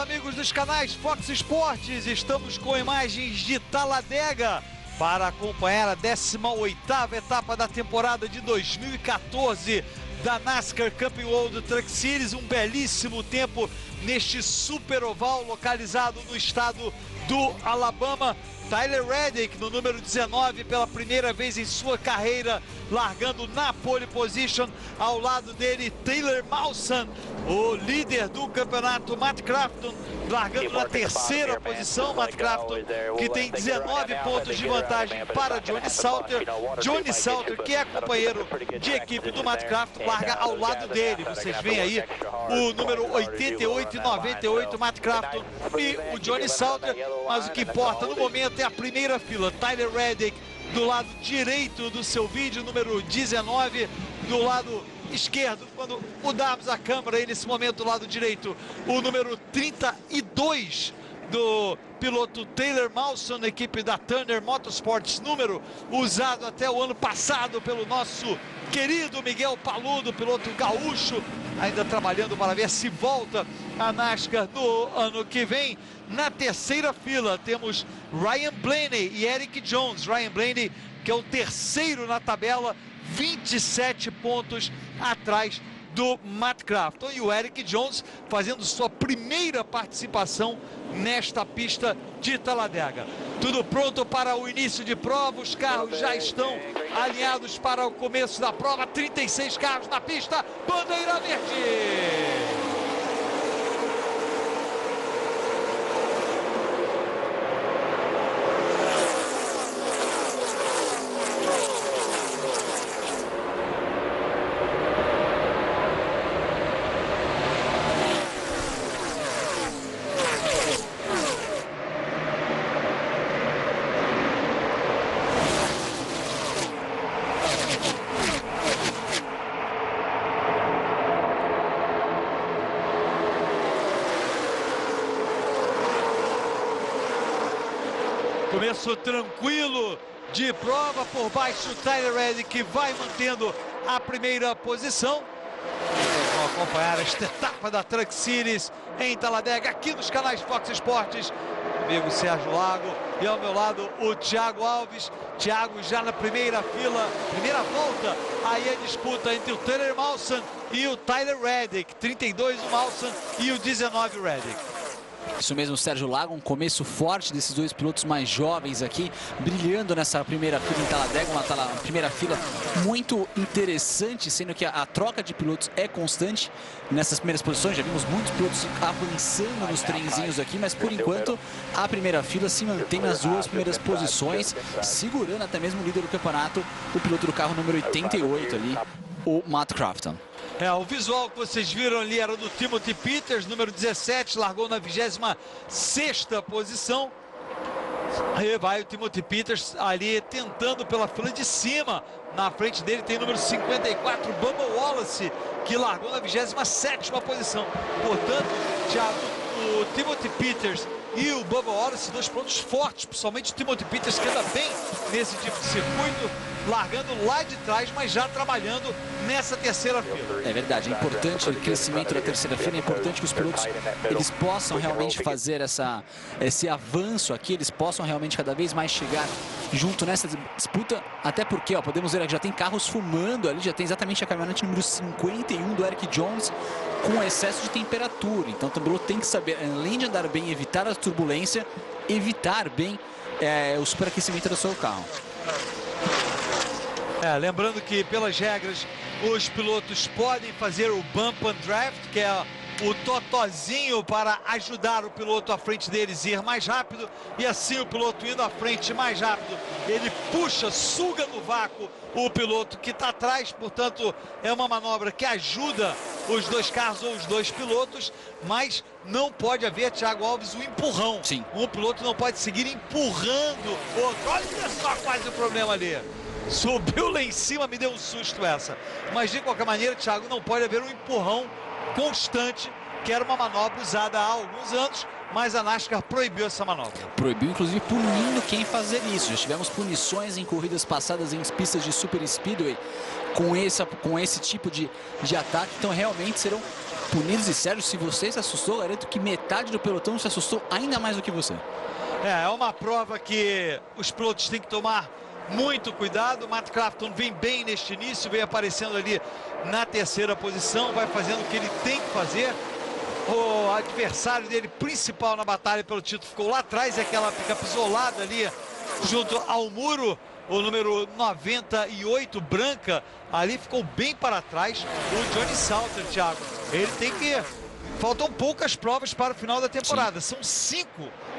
amigos dos canais Fox Sports, estamos com imagens de Talladega para acompanhar a 18ª etapa da temporada de 2014 da NASCAR Camping World Truck Series. Um belíssimo tempo neste super oval localizado no estado do Alabama. Tyler Reddick no número 19 pela primeira vez em sua carreira, largando na pole position. Ao lado dele, Taylor Mawson, o líder do campeonato, Matt Crafton, largando na terceira posição. Matt Crafton, que tem 19 pontos de vantagem para Johnny Salter. Johnny Salter, que é companheiro de equipe do Matt Crafton, larga ao lado dele. Vocês veem aí o número 88 e 98, Matt Crafton e o Johnny Salter. Mas o que importa no momento é a primeira fila. Tyler Reddick do lado direito do seu vídeo, número 19, do lado esquerdo, quando mudarmos a câmera aí nesse momento do lado direito, o número 32 do piloto Taylor Mawson, equipe da Turner Motorsports, número usado até o ano passado pelo nosso querido Miguel Paludo, piloto gaúcho, ainda trabalhando para ver se volta a NASCAR no ano que vem. Na terceira fila temos Ryan Blaney e Eric Jones. Ryan Blaney, que é o terceiro na tabela, 27 pontos atrás do Matt Crafton, e o Eric Jones fazendo sua primeira participação nesta pista de Talladega. Tudo pronto para o início de prova, os carros já estão alinhados para o começo da prova. 36 carros na pista, bandeira verde! Começo tranquilo de prova, por baixo o Tyler Reddick, que vai mantendo a primeira posição. Vamos acompanhar esta etapa da Truck Series em Talladega, aqui nos canais Fox Sports. Amigo Sérgio Lago, e ao meu lado o Thiago Alves. Thiago já na primeira fila, primeira volta, aí a disputa entre o Taylor Mawson e o Tyler Reddick. 32 o Mawson e o 19 o Reddick. Isso mesmo, Sérgio Lago, um começo forte desses dois pilotos mais jovens aqui, brilhando nessa primeira fila em Talladega, uma primeira fila muito interessante, sendo que a troca de pilotos é constante nessas primeiras posições. Já vimos muitos pilotos avançando nos trenzinhos aqui, mas por enquanto a primeira fila se mantém nas duas primeiras posições, segurando até mesmo o líder do campeonato, o piloto do carro número 88 ali, o Matt Crafton. O visual que vocês viram ali era do Timothy Peters, número 17, largou na 26ª posição. Aí vai o Timothy Peters ali tentando pela fila de cima. Na frente dele tem o número 54, Bubba Wallace, que largou na 27ª posição. Portanto, Thiago, o Timothy Peters e o Bubba Wallace, dois pilotos fortes, principalmente o Timothy Peters, que anda bem nesse tipo de circuito, largando lá de trás, mas já trabalhando nessa terceira fila. É verdade, é importante o crescimento da terceira fila, é importante que os pilotos eles possam realmente fazer esse avanço aqui, eles possam realmente cada vez mais chegar junto nessa disputa, até porque, ó, podemos ver que já tem carros fumando ali, já tem exatamente a caminhonete número 51 do Eric Jones com excesso de temperatura. Então o piloto tem que saber, além de andar bem, evitar a turbulência, evitar bem o superaquecimento do seu carro. Lembrando que pelas regras os pilotos podem fazer o bump and draft, que é o totozinho para ajudar o piloto à frente deles a ir mais rápido, e assim o piloto indo à frente mais rápido, ele puxa, suga no vácuo o piloto que está atrás. Portanto, é uma manobra que ajuda os dois carros ou os dois pilotos, mas não pode haver, Thiago Alves, um empurrão. Sim. Um piloto não pode seguir empurrando o outro. Olha só quase o problema ali. Subiu lá em cima, me deu um susto essa. Mas de qualquer maneira, Thiago, não pode haver um empurrão constante, que era uma manobra usada há alguns anos, mas a NASCAR proibiu essa manobra. Proibiu, inclusive, punindo quem fazer isso. Já tivemos punições em corridas passadas em pistas de Super Speedway com esse tipo de ataque. Então, realmente serão punidos. E Sérgio, se você se assustou, garanto que metade do pelotão se assustou ainda mais do que você. É uma prova que os pilotos têm que tomar muito cuidado. O Matt Crafton vem bem neste início, vem aparecendo ali na terceira posição, vai fazendo o que ele tem que fazer. O adversário dele principal na batalha pelo título ficou lá atrás, aquela picape isolada ali junto ao muro. O número 98, branca, ali ficou bem para trás. O Johnny Salter, Thiago, ele tem que... Faltam poucas provas para o final da temporada. Sim. São 5,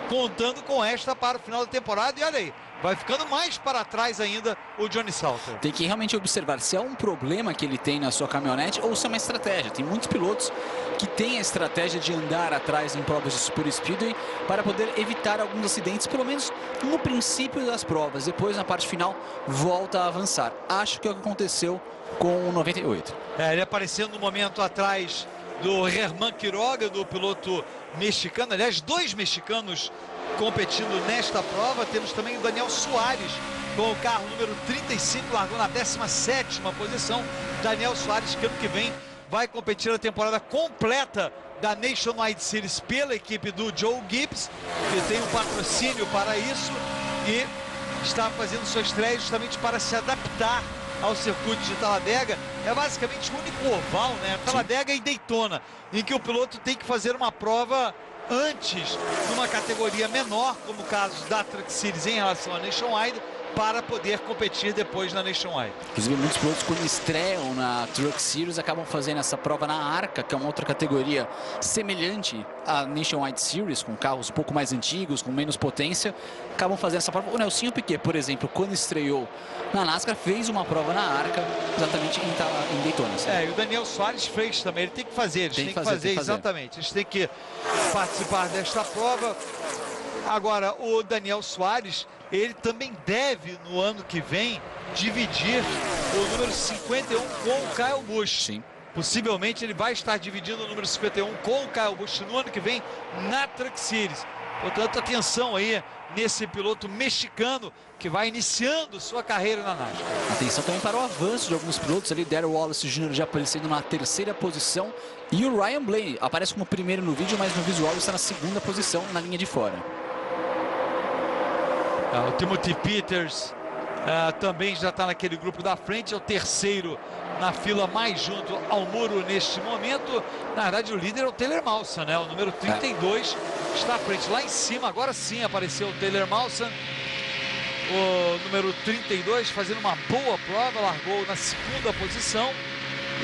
contando com esta para o final da temporada. E olha aí, vai ficando mais para trás ainda o Johnny Salter. Tem que realmente observar se é um problema que ele tem na sua caminhonete ou se é uma estratégia. Tem muitos pilotos que têm a estratégia de andar atrás em provas de super speedway para poder evitar alguns acidentes, pelo menos no princípio das provas. Depois, na parte final, volta a avançar. Acho que é o que aconteceu com o 98. Ele aparecendo no momento atrás do Germán Quiroga, do piloto mexicano. Aliás, 2 mexicanos competindo nesta prova. Temos também o Daniel Suárez com o carro número 35, largou na 17ª posição. Daniel Suárez, que ano que vem vai competir a temporada completa da Nationwide Series pela equipe do Joe Gibbs, que tem um patrocínio para isso e está fazendo sua estreia justamente para se adaptar ao circuito de Talladega. É basicamente o único oval, né? Talladega e Daytona, em que o piloto tem que fazer uma prova antes numa categoria menor, como o caso da Truck Series em relação à Nationwide, para poder competir depois na Nationwide. Inclusive, muitos pilotos, quando estreiam na Truck Series, acabam fazendo essa prova na Arca, que é uma outra categoria semelhante à Nationwide Series, com carros um pouco mais antigos, com menos potência, acabam fazendo essa prova. O Nelsinho Piquet, por exemplo, quando estreou na NASCAR, fez uma prova na Arca, exatamente em Daytona. E o Daniel Suárez fez também, ele tem que fazer, eles têm que fazer, exatamente. Eles têm que participar desta prova. Agora, o Daniel Suárez, ele também deve, no ano que vem, dividir o número 51 com o Kyle Busch. Sim. Possivelmente ele vai estar dividindo o número 51 com o Kyle Busch no ano que vem na Truck Series. Portanto, atenção aí nesse piloto mexicano que vai iniciando sua carreira na NASCAR. Atenção também para o avanço de alguns pilotos ali. Darrell Wallace Jr. já aparecendo na 3ª posição. E o Ryan Blaney aparece como primeiro no vídeo, mas no visual está na 2ª posição, na linha de fora. O Timothy Peters também já está naquele grupo da frente, é o terceiro na fila mais junto ao muro neste momento. Na verdade, o líder é o Taylor Mawson, né? O número 32 está à frente. Lá em cima, agora sim apareceu o Taylor Mawson. O número 32 fazendo uma boa prova, largou na 2ª posição.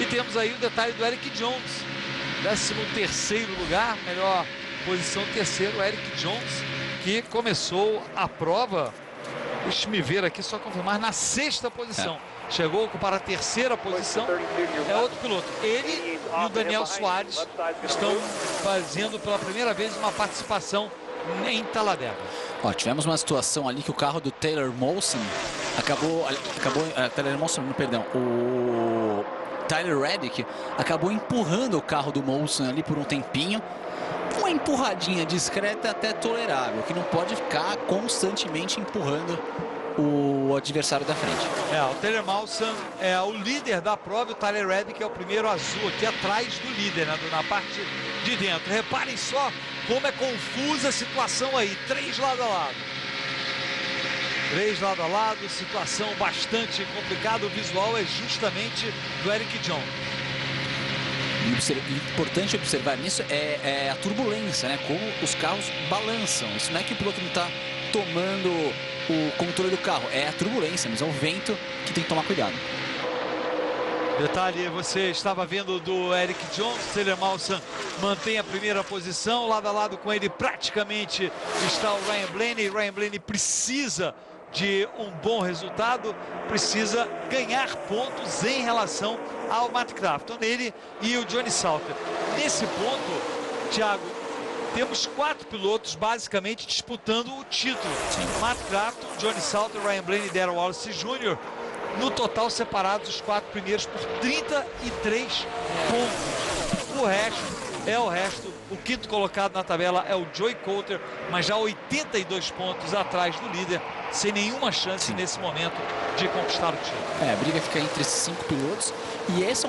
E temos aí o detalhe do Eric Jones, 13º lugar, melhor posição, terceiro, o Eric Jones, que começou a prova, deixa-me ver aqui, só confirmar, na 6ª posição. Chegou a ocupar a 3ª posição, é outro piloto. Ele e o Daniel Suárez estão fazendo pela primeira vez uma participação em Talladega. Tivemos uma situação ali que o carro do Taylor Mawson o Tyler Reddick acabou empurrando o carro do Mawson ali por um tempinho. Uma empurradinha discreta até tolerável, que não pode ficar constantemente empurrando o adversário da frente. O Taylor Mawson é o líder da prova, e o Tyler Reddick é o primeiro azul aqui atrás do líder, né, na parte de dentro. Reparem só como é confusa a situação aí, 3 lado a lado. 3 lado a lado, situação bastante complicada. O visual é justamente do Eric Jones. Importante observar nisso é a turbulência, né? Como os carros balançam. Isso não é que o piloto não está tomando o controle do carro, é a turbulência, mas é o vento que tem que tomar cuidado. Detalhe, você estava vendo do Eric Jones, Taylor Mawson mantém a 1ª posição, lado a lado com ele praticamente está o Ryan Blaney. Ryan Blaney precisa de um bom resultado, precisa ganhar pontos em relação ao Matt Crafton, ele e o Johnny Salter. Nesse ponto, Thiago, temos 4 pilotos basicamente disputando o título. Matt Crafton, Johnny Salter, Ryan Blaney e Darrell Wallace Jr. No total separados os 4 primeiros por 33 pontos. O resto, o 5º colocado na tabela é o Joey Coulter, mas já 82 pontos atrás do líder, sem nenhuma chance nesse momento de conquistar o título. A briga fica entre esses 5 pilotos, e essa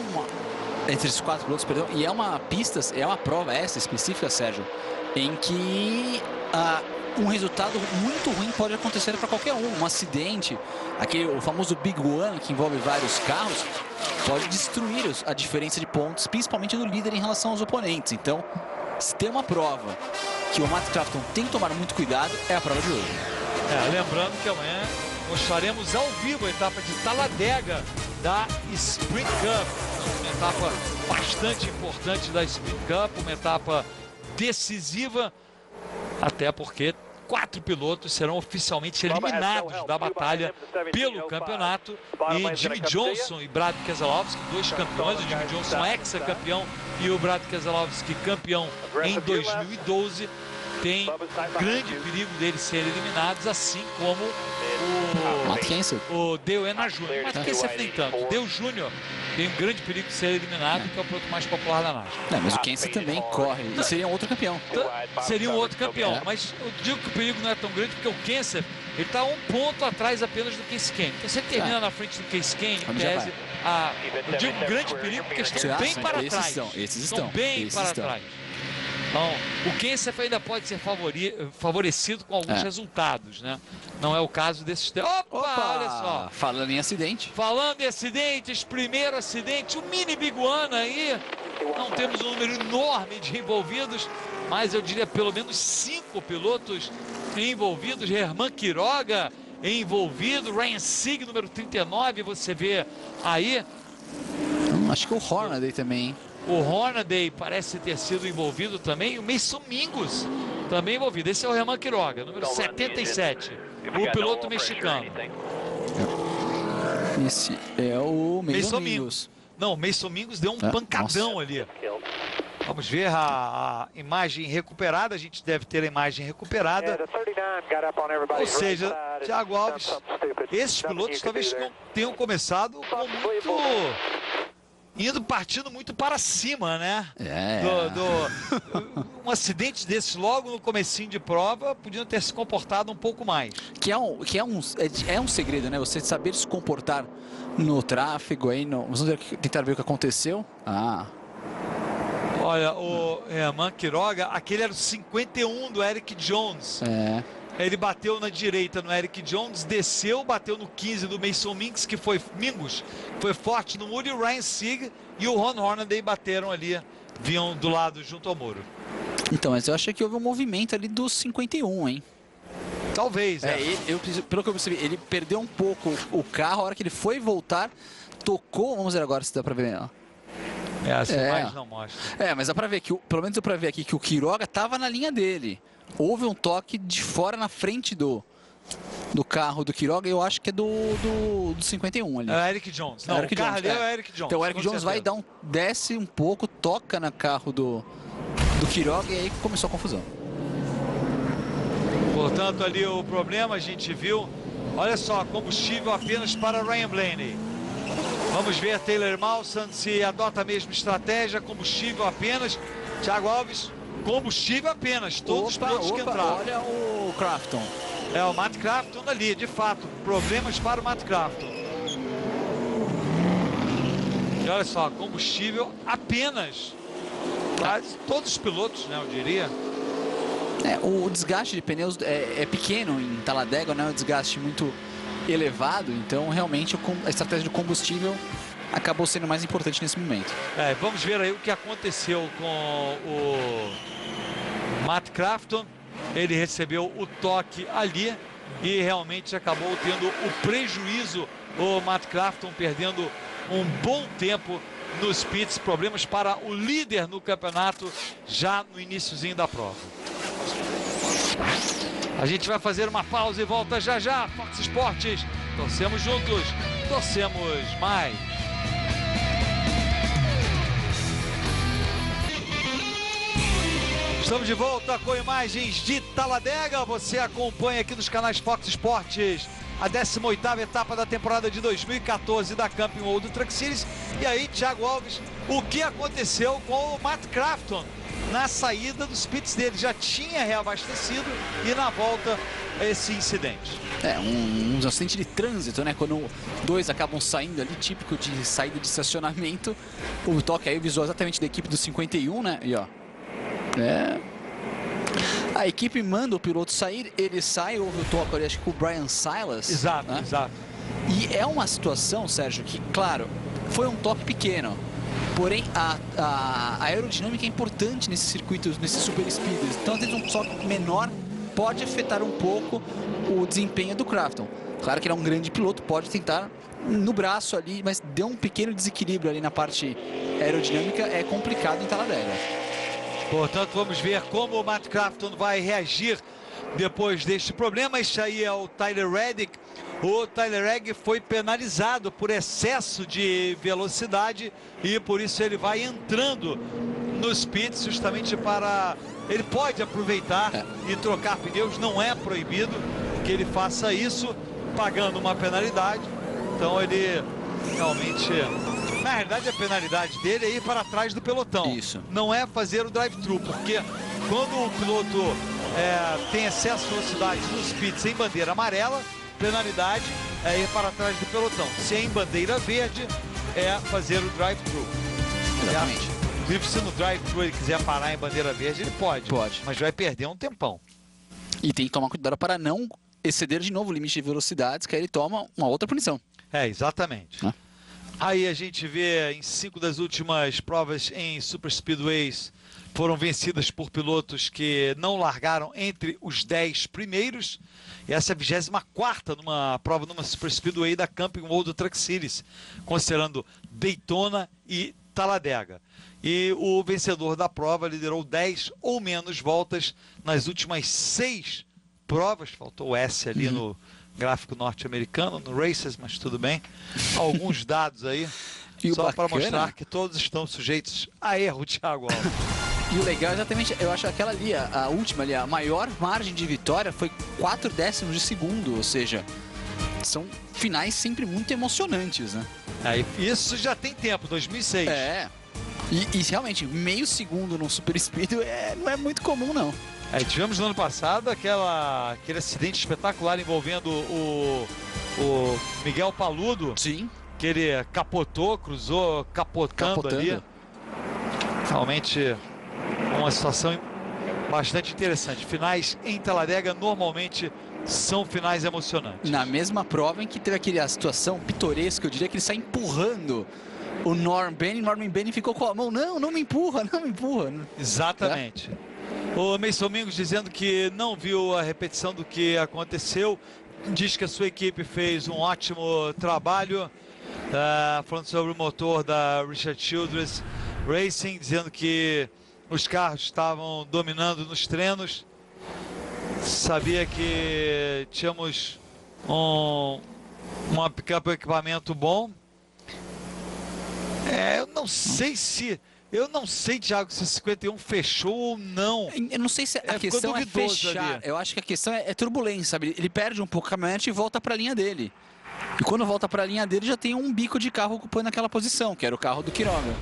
Entre esses 4 pilotos, perdão. E é uma pista, é uma prova essa específica, Sérgio, em que um resultado muito ruim pode acontecer para qualquer um. Um acidente, o famoso Big One, que envolve vários carros, pode destruir a diferença de pontos, principalmente do líder em relação aos oponentes. Então, se tem uma prova que o Matt Crafton tem que tomar muito cuidado, é a prova de hoje. Lembrando que amanhã mostraremos ao vivo a etapa de Talladega da Sprint Cup. Uma etapa bastante importante da Sprint Cup, uma etapa decisiva, até porque 4 pilotos serão oficialmente eliminados da batalha pelo campeonato. E Jimmie Johnson e Brad Keselowski, 2 campeões, o Jimmie Johnson ex-campeão e o Brad Keselowski campeão em 2012, tem grande perigo deles serem eliminados, assim como o Dale Earnhardt Jr. Mas quem se nem tanto? O Dale Jr. tem um grande perigo de ser eliminado, que é o piloto mais popular da NASCAR. Mas o Kenseth também corre e seria um outro campeão. Seria um outro campeão, mas eu digo que o perigo não é tão grande porque o Kenseth ele está 1 ponto atrás apenas do Kasey Kahne. Então, se ele termina na frente do Kasey Kahne, em tese, eu digo grande perigo porque estão bem para trás. Esses estão bem para trás. Então, o Kenseth ainda pode ser favorecido com alguns resultados, né? Não é o caso desses... Opa, olha só. Falando em acidente. Falando em acidentes, primeiro acidente, o mini Big One aí. Não temos um número enorme de envolvidos, mas eu diria pelo menos 5 pilotos envolvidos. Herman Quiroga envolvido, Ryan Sieg, número 39, você vê aí. Acho que o Hornaday também, hein? O Hornaday parece ter sido envolvido também. O Mason Mingus também envolvido. Esse é o Herman Quiroga, número 77. O piloto mexicano. Esse é o Mason Mingus. Não, o Mason Mingus deu um pancadão ali. Vamos ver a imagem recuperada. A gente deve ter a imagem recuperada. Ou seja, Thiago Alves, esses pilotos talvez tenham começado com partindo muito para cima, né? Um acidente desse logo no comecinho de prova podiam ter se comportado um pouco mais. É um segredo, né? Você saber se comportar no tráfego aí. Vamos tentar ver o que aconteceu. Olha, o Herman Quiroga, aquele era o 51 do Eric Jones. Ele bateu na direita no Eric Jones, desceu, bateu no 15 do Mason Mingus, que foi forte no muro, e o Ryan Sieg e o Ron Hornaday bateram ali, vinham do lado junto ao muro. Então, mas eu achei que houve um movimento ali dos 51, hein? Talvez, pelo que eu percebi, ele perdeu um pouco o carro, a hora que ele foi voltar, tocou, vamos ver agora se dá pra ver, ó. Essa imagem não mostra. Mas dá pra ver que, pelo menos dá pra ver aqui que o Quiroga tava na linha dele. Houve um toque de fora na frente do carro do Quiroga, eu acho que é do 51 ali. É o Eric Jones. Não, o carro ali é o Eric Jones. Então o Eric Jones vai desce um pouco, toca no carro do Quiroga e aí começou a confusão. Portanto, ali o problema a gente viu. Olha só, combustível apenas para Ryan Blaney. Vamos ver Taylor Mawson se adota a mesma estratégia, combustível apenas. Thiago Alves, combustível apenas, todos os pilotos que entraram. Olha o Crafton. É o Matt Crafton ali, de fato, problemas para o Matt Crafton. E olha só, combustível apenas. Quase todos os pilotos, né, eu diria. O desgaste de pneus é pequeno em Talladega, não é um desgaste muito elevado, então realmente a estratégia do combustível acabou sendo mais importante nesse momento. Vamos ver aí o que aconteceu com o Matt Crafton. Ele recebeu o toque ali e realmente acabou tendo o prejuízo, o Matt Crafton perdendo um bom tempo nos pits, problemas para o líder no campeonato já no iniciozinho da prova. A gente vai fazer uma pausa e volta já já. Fox Sports, torcemos juntos, torcemos mais. Estamos de volta com imagens de Talladega. Você acompanha aqui nos canais Fox Sports a 18ª etapa da temporada de 2014 da Camping World Truck Series. E aí, Thiago Alves, o que aconteceu com o Matt Crafton? na saída dos pits dele. Já tinha reabastecido e na volta esse incidente. Um acidente de trânsito, né? Quando dois acabam saindo ali, típico de saída de estacionamento. O toque aí, o visual exatamente da equipe do 51, né? E ó, a equipe manda o piloto sair, ele sai, houve o toque ali, acho que com o Brian Silas. Exato, né? exato. E é uma situação, Sérgio, que, claro, foi um toque pequeno. Porém, a aerodinâmica é importante nesses circuitos, nesses super speeders. Então, às vezes, um toque menor pode afetar um pouco o desempenho do Crafton. Claro que ele é um grande piloto, pode tentar no braço ali, mas deu um pequeno desequilíbrio ali na parte aerodinâmica, é complicado em Talladega. Portanto, vamos ver como o Matt Crafton vai reagir depois deste problema. Este aí é o Tyler Reddick. O Tyler Reddick foi penalizado por excesso de velocidade e por isso ele vai entrando nos pits justamente para... Ele pode aproveitar e trocar pneus, não é proibido que ele faça isso, pagando uma penalidade. Então ele realmente... Na realidade, a penalidade dele é ir para trás do pelotão. Isso. Não é fazer o drive-thru, porque quando o piloto tem excesso de velocidade nos pits em bandeira amarela, penalidade é ir para trás do pelotão. Se é em bandeira verde, é fazer o drive-thru. Exatamente. Inclusive, se no drive-thru ele quiser parar em bandeira verde, ele pode. Pode. Mas vai perder um tempão. E tem que tomar cuidado para não exceder de novo o limite de velocidades, que aí ele toma uma outra punição. Exatamente. Aí a gente vê em 5 das últimas provas em Super Speedways foram vencidas por pilotos que não largaram entre os 10 primeiros. E essa é a 24ª numa prova numa Super Speedway da Camping World Truck Series, considerando Daytona e Talladega. E o vencedor da prova liderou 10 ou menos voltas nas últimas 6 provas. Faltou o S ali no gráfico norte-americano, no Races, mas tudo bem. Alguns dados aí, só para mostrar que todos estão sujeitos a erro, Thiago Alves. E o legal é exatamente, eu acho aquela ali, a última ali, a maior margem de vitória foi 4 décimos de segundo, ou seja, são finais sempre muito emocionantes, né? Isso já tem tempo, 2006. E realmente, meio segundo num super speed não é muito comum, não. Tivemos no ano passado aquele acidente espetacular envolvendo o Miguel Paludo. Sim. Que ele capotou, cruzou capotando ali. Realmente uma situação bastante interessante. Finais em Talladega normalmente são finais emocionantes. Na mesma prova em que teve a situação pitoresca, eu diria que ele sai empurrando o Norman Bennett ficou com a mão, não me empurra. Exatamente. O Mason Mingos dizendo que não viu a repetição do que aconteceu, diz que a sua equipe fez um ótimo trabalho, falando sobre o motor da Richard Childress Racing, dizendo que os carros estavam dominando nos treinos, sabia que tínhamos uma picape, um equipamento bom. Eu não sei, Thiago, se o 51 fechou ou não. Eu não sei se a questão é fechar. Eu acho que a questão é turbulência, sabe? Ele perde um pouco a caminhonete e volta para a linha dele. E quando volta para a linha dele, já tem um bico de carro ocupando aquela posição, que era o carro do Quiroga.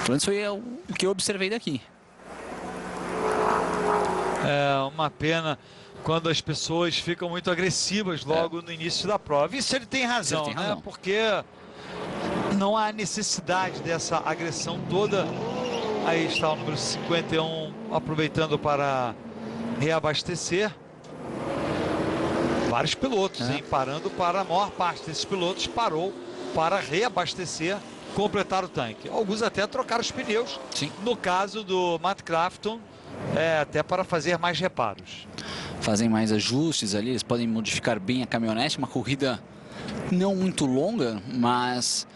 Então, isso foi o que eu observei daqui. É uma pena quando as pessoas ficam muito agressivas logo no início da prova. Isso ele tem razão, né? Porque não há necessidade dessa agressão toda. Aí está o número 51 aproveitando para reabastecer. Vários pilotos, parando para a maior parte desses pilotos parou para reabastecer, completar o tanque. Alguns até trocaram os pneus. Sim. No caso do Matt Crafton, até para fazer mais reparos. Fazem mais ajustes ali, eles podem modificar bem a caminhonete, uma corrida não muito longa, mas...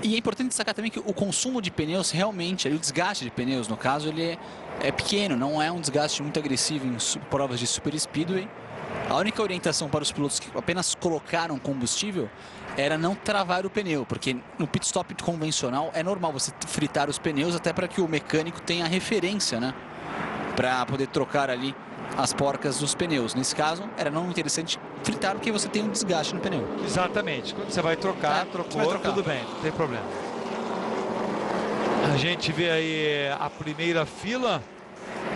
E é importante destacar também que o consumo de pneus realmente, o desgaste de pneus, no caso, ele é pequeno, não é um desgaste muito agressivo em provas de super speedway. A única orientação para os pilotos que apenas colocaram combustível era não travar o pneu, porque no pit stop convencional é normal você fritar os pneus até para que o mecânico tenha referência, né? Para poder trocar ali as porcas dos pneus. Nesse caso, era não interessante fritar porque você tem um desgaste no pneu. Exatamente. Quando você vai trocar, trocou, tudo bem, não tem problema. A gente vê aí a primeira fila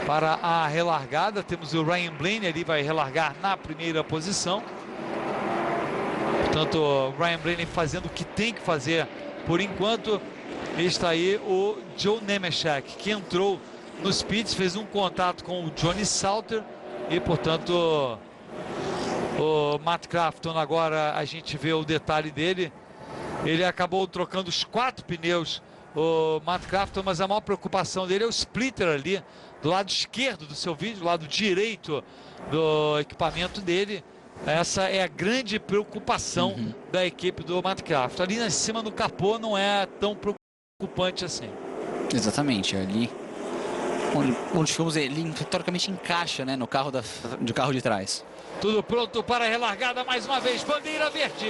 para a relargada. Temos o Ryan Blaney ali, vai relargar na primeira posição. Portanto, o Ryan Blaney fazendo o que tem que fazer por enquanto. Está aí o Joe Nemechek, que entrou nos pits, fez um contato com o Johnny Salter e, portanto, o Matt Crafton, agora a gente vê o detalhe dele. Ele acabou trocando os 4 pneus, o Matt Crafton, mas a maior preocupação dele é o splitter ali do lado esquerdo do seu vídeo, do lado direito do equipamento dele. Essa é a grande preocupação da equipe do Matt Crafton. Ali em cima do capô não é tão preocupante assim. Exatamente, ali onde ficamos, ele teoricamente encaixa, né, no carro de trás. Tudo pronto para a relargada mais uma vez, bandeira verde.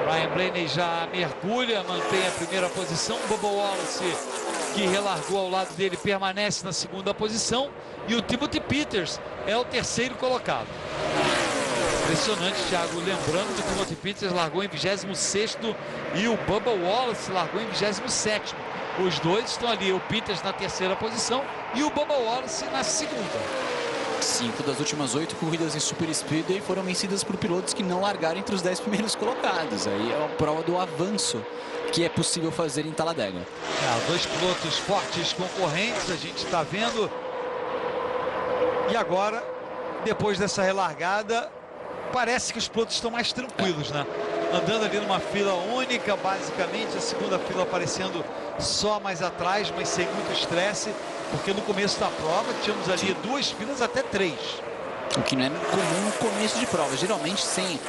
Ryan Blaney já mergulha, mantém a primeira posição. Bubba Wallace, que relargou ao lado dele, permanece na segunda posição. E o Timothy Peters é o terceiro colocado. Impressionante, Thiago. Lembrando que o Timothy Peters largou em 26º e o Bubba Wallace largou em 27º. Os dois estão ali, o Peters na terceira posição e o Bubba Wallace na segunda. 5 das últimas 8 corridas em Super Speedway foram vencidas por pilotos que não largaram entre os 10 primeiros colocados. Aí é a prova do avanço que é possível fazer em Talladega. Dois pilotos fortes concorrentes, a gente está vendo. E agora, depois dessa relargada, parece que os pilotos estão mais tranquilos, né? Andando ali numa fila única, basicamente, a segunda fila aparecendo só mais atrás, mas sem muito estresse, porque no começo da prova tínhamos ali 2 filas até 3. O que não é comum no começo de prova. Geralmente sem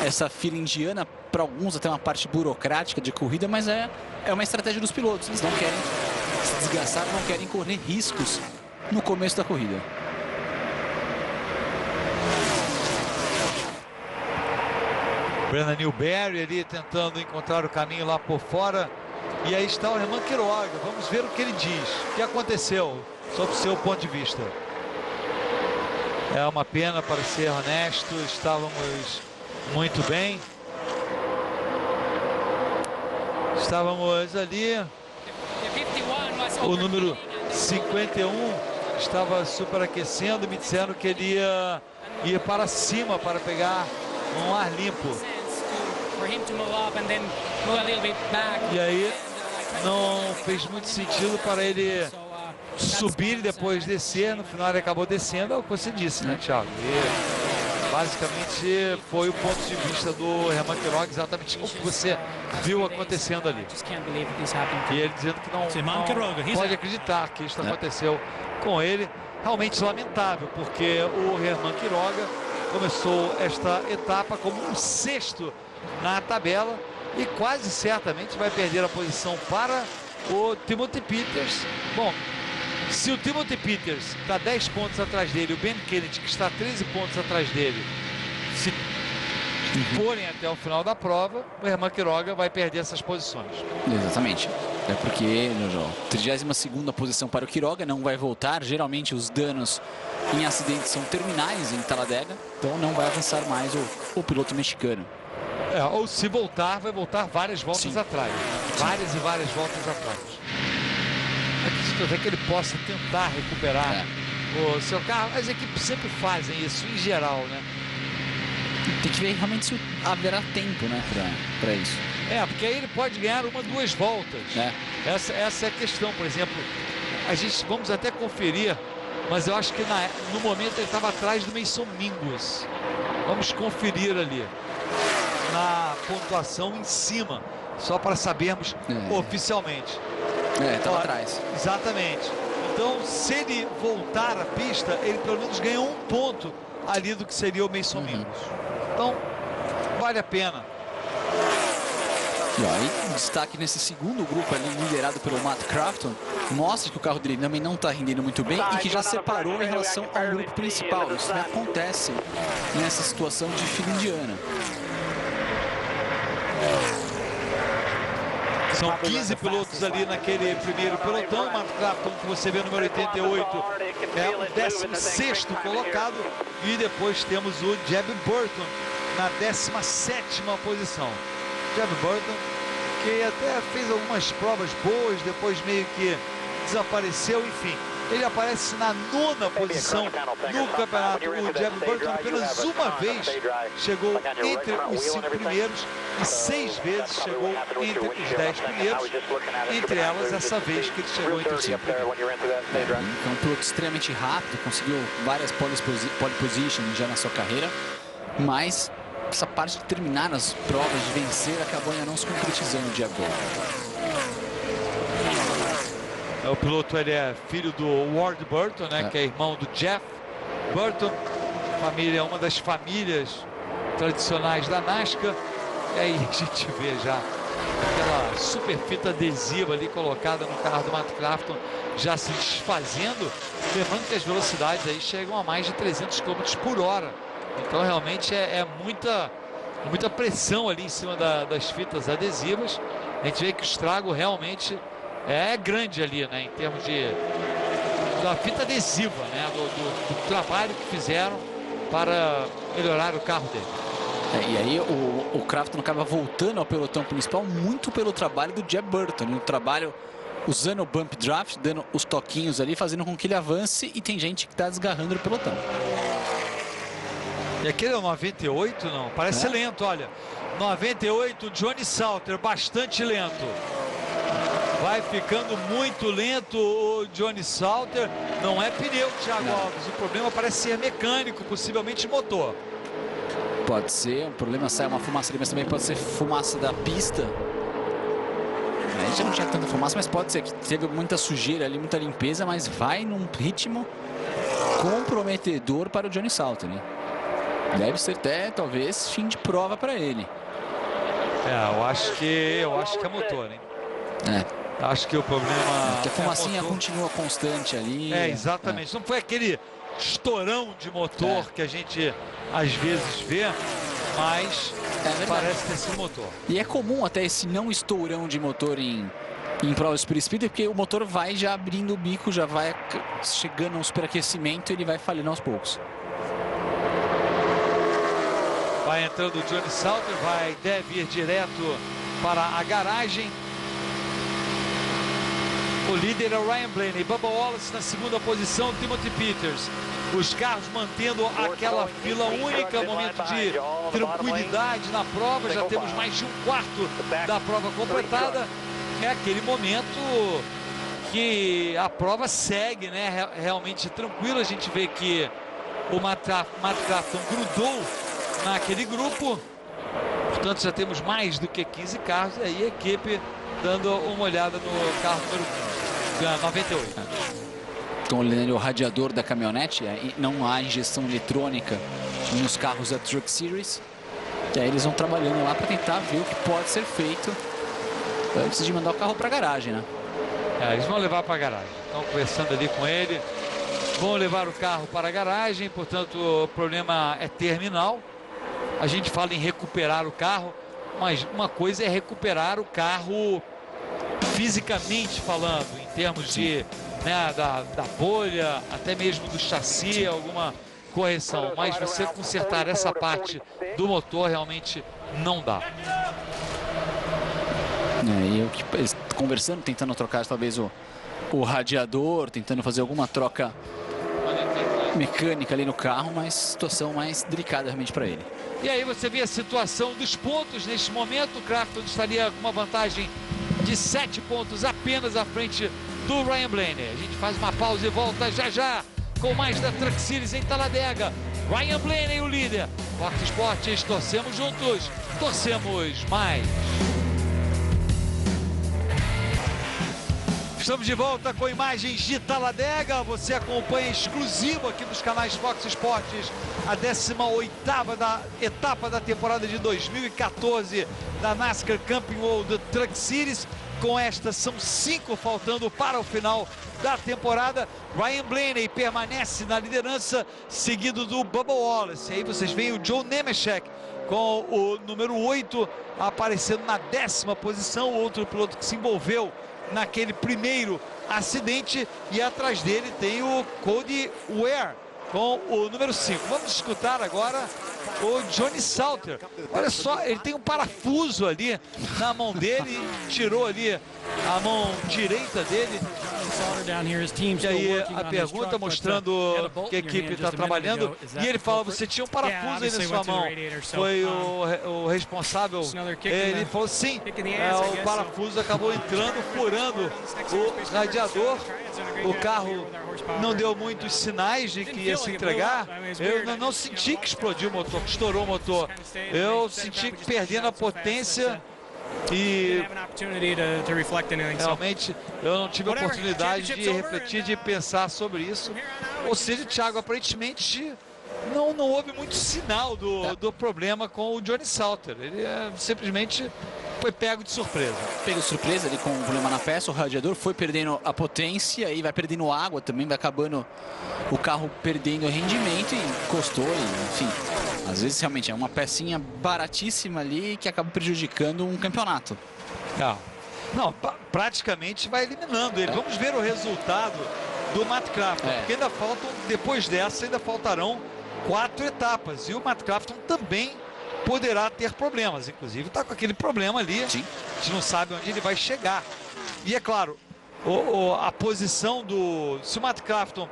essa fila indiana, para alguns até uma parte burocrática de corrida, mas é uma estratégia dos pilotos. Eles não querem se desgastar, não querem correr riscos no começo da corrida. Brandon Newberry ali tentando encontrar o caminho lá por fora. E aí está o Herman Quiroga. Vamos ver o que ele diz. O que aconteceu, sob o seu ponto de vista? É uma pena, para ser honesto. Estávamos muito bem. Estávamos ali. O número 51 estava superaquecendo. Me disseram que ele ia ir para cima para pegar um ar limpo. E aí não fez muito sentido para ele subir e depois descer. No final ele acabou descendo, é o que você disse, né, Thiago? E basicamente foi o ponto de vista do Herman Quiroga, exatamente o que você viu acontecendo ali. E ele dizendo que não pode acreditar que isso aconteceu com ele. Realmente lamentável, porque o Herman Quiroga começou esta etapa como o 6º na tabela e quase certamente vai perder a posição para o Timothy Peters. Bom, se o Timothy Peters está 10 pontos atrás dele, o Ben Kennedy, que está 13 pontos atrás dele, se forem até o final da prova, o Herman Quiroga vai perder essas posições. Exatamente. É porque, 32ª posição para o Quiroga, não vai voltar. Geralmente os danos em acidentes são terminais em Talladega, então não vai avançar mais o piloto mexicano. Ou se voltar, vai voltar várias voltas atrás. Várias e várias voltas atrás. Acredito até que ele possa tentar recuperar o seu carro. As equipes sempre fazem isso, em geral, né? Tem que ver realmente se haverá tempo, né, para isso. Porque aí ele pode ganhar 1 ou 2 voltas. Essa é a questão, por exemplo. Vamos até conferir, mas eu acho que no momento ele estava atrás do Mason Mingus. Vamos conferir ali na pontuação em cima, só para sabermos oficialmente. Estava atrás. Exatamente. Então, se ele voltar à pista, ele pelo menos ganha 1 ponto ali do que seria o Mason Mingus. Então, vale a pena. E aí, um destaque nesse segundo grupo ali, liderado pelo Matt Crafton, mostra que o carro dele também não está rendendo muito bem e que já separou em relação ao grupo principal. Isso não acontece nessa situação de fila indiana. São 15 pilotos ali naquele primeiro pelotão. Matt Crafton, que você vê, número 88, é o 16º colocado. E depois temos o Jeb Burton na 17ª posição. Jeb Burton, que até fez algumas provas boas, depois meio que desapareceu, enfim. Ele aparece na 9ª posição no campeonato. O Jeb Burton apenas uma vez chegou entre os 5 primeiros e 6 vezes chegou entre os 10 primeiros. Entre elas, essa vez que ele chegou entre os 5 primeiros. É um piloto extremamente rápido, conseguiu várias pole positions já na sua carreira, mas essa parte de terminar nas provas, de vencer, acabou ainda não se concretizando o Jeb Burton. O piloto, ele é filho do Ward Burton, né, que é irmão do Jeff Burton. Família, uma das famílias tradicionais da NASCAR. E aí a gente vê já aquela super fita adesiva ali colocada no carro do Matt Crafton já se desfazendo, lembrando que as velocidades aí chegam a mais de 300 km por hora. Então realmente é muita pressão ali em cima das fitas adesivas. A gente vê que o estrago realmente é grande ali, né, em termos da fita adesiva, né, do trabalho que fizeram para melhorar o carro dele. E aí o Crafton acaba voltando ao pelotão principal muito pelo trabalho do Jeb Burton, né, o trabalho usando o bump draft, dando os toquinhos ali, fazendo com que ele avance, e tem gente que está desgarrando o pelotão. E aquele é o 98, não? Parece lento, olha. 98, Johnny Salter, bastante lento. Vai ficando muito lento o Johnny Salter. Não é pneu, Thiago Alves. O problema parece ser mecânico, possivelmente motor. Pode ser, o problema sai uma fumaça ali, mas também pode ser fumaça da pista. Aí já não tinha tanta fumaça, mas pode ser que teve muita sujeira ali, muita limpeza, mas vai num ritmo comprometedor para o Johnny Salter, né? Deve ser até, talvez, fim de prova para ele. Eu acho que é motor, hein? Acho que o problema a fumacinha continua constante ali. Exatamente. Não foi aquele estourão de motor que a gente às vezes vê, mas parece ter sido motor. E é comum até esse não estourão de motor em provas de speed, porque o motor vai já abrindo o bico, já vai chegando ao superaquecimento e ele vai falhando aos poucos. Vai entrando o Johnny Salter, deve ir direto para a garagem. O líder é o Ryan Blaney, Bubba Wallace na 2ª posição, Timothy Peters. Os carros mantendo aquela fila única, momento de tranquilidade na prova. Já temos mais de 1/4 da prova completada. É aquele momento que a prova segue, né? Realmente tranquilo. A gente vê que o Matt Crafton grudou naquele grupo. Portanto, já temos mais do que 15 carros. E aí a equipe dando uma olhada no carro número 98. Estão olhando o radiador da caminhonete, não há injeção eletrônica nos carros da Truck Series. E aí eles vão trabalhando lá para tentar ver o que pode ser feito antes de mandar o carro para a garagem, né? Eles vão levar para a garagem. Estão conversando ali com ele. Vão levar o carro para a garagem, portanto o problema é terminal. A gente fala em recuperar o carro, mas uma coisa é recuperar o carro fisicamente falando, em termos de da bolha, até mesmo do chassi, alguma correção, mas você consertar essa parte do motor realmente não dá. Eles conversando, tentando trocar talvez o radiador, tentando fazer alguma troca mecânica ali no carro, mas situação mais delicada realmente para ele. E aí você vê a situação dos pontos neste momento. O Crafton estaria com uma vantagem de 7 pontos apenas à frente do Ryan Blaney. A gente faz uma pausa e volta já com mais da Truck Series em Talladega. Ryan Blaney, o líder. Fox Sports, torcemos juntos, torcemos mais. Estamos de volta com imagens de Talladega. Você acompanha exclusivo aqui nos canais Fox Sports a 18ª etapa da temporada de 2014 da NASCAR Camping World Truck Series. Com esta, são 5 faltando para o final da temporada. Ryan Blaney permanece na liderança, seguido do Bubba Wallace. E aí vocês veem o Joe Nemechek com o número 8 aparecendo na 10ª posição. Outro piloto que se envolveu naquele primeiro acidente. E atrás dele tem o Cody Ware com o número 5. Vamos escutar agora o Johnny Salter. Olha só, ele tem um parafuso ali na mão dele, tirou ali a mão direita dele. E aí a pergunta mostrando que a equipe está trabalhando, e ele fala, você tinha um parafuso aí na sua mão, foi o responsável? Ele falou, sim, o parafuso acabou entrando, furando o radiador. O carro não deu muitos sinais de que ia se entregar. Eu não senti que explodiu o motor, que estourou o motor. Eu senti que perdendo a potência. E realmente eu não tive a oportunidade de refletir, de pensar sobre isso. Ou seja, Thiago, aparentemente não houve muito sinal do problema com o Johnny Salter. Ele simplesmente foi pego de surpresa. Pego de surpresa ali com o problema na peça, o radiador foi perdendo a potência e vai perdendo água também, vai acabando o carro perdendo rendimento e encostou, e, enfim. Às vezes realmente é uma pecinha baratíssima ali que acaba prejudicando um campeonato. Não, praticamente vai eliminando ele. Vamos ver o resultado do Matt Crafton, porque ainda faltam, depois dessa, ainda faltarão 4 etapas. E o Matt Crafton também poderá ter problemas, inclusive está com aquele problema ali. Sim. A gente não sabe onde ele vai chegar. E é claro, a posição se o Matt Crafton,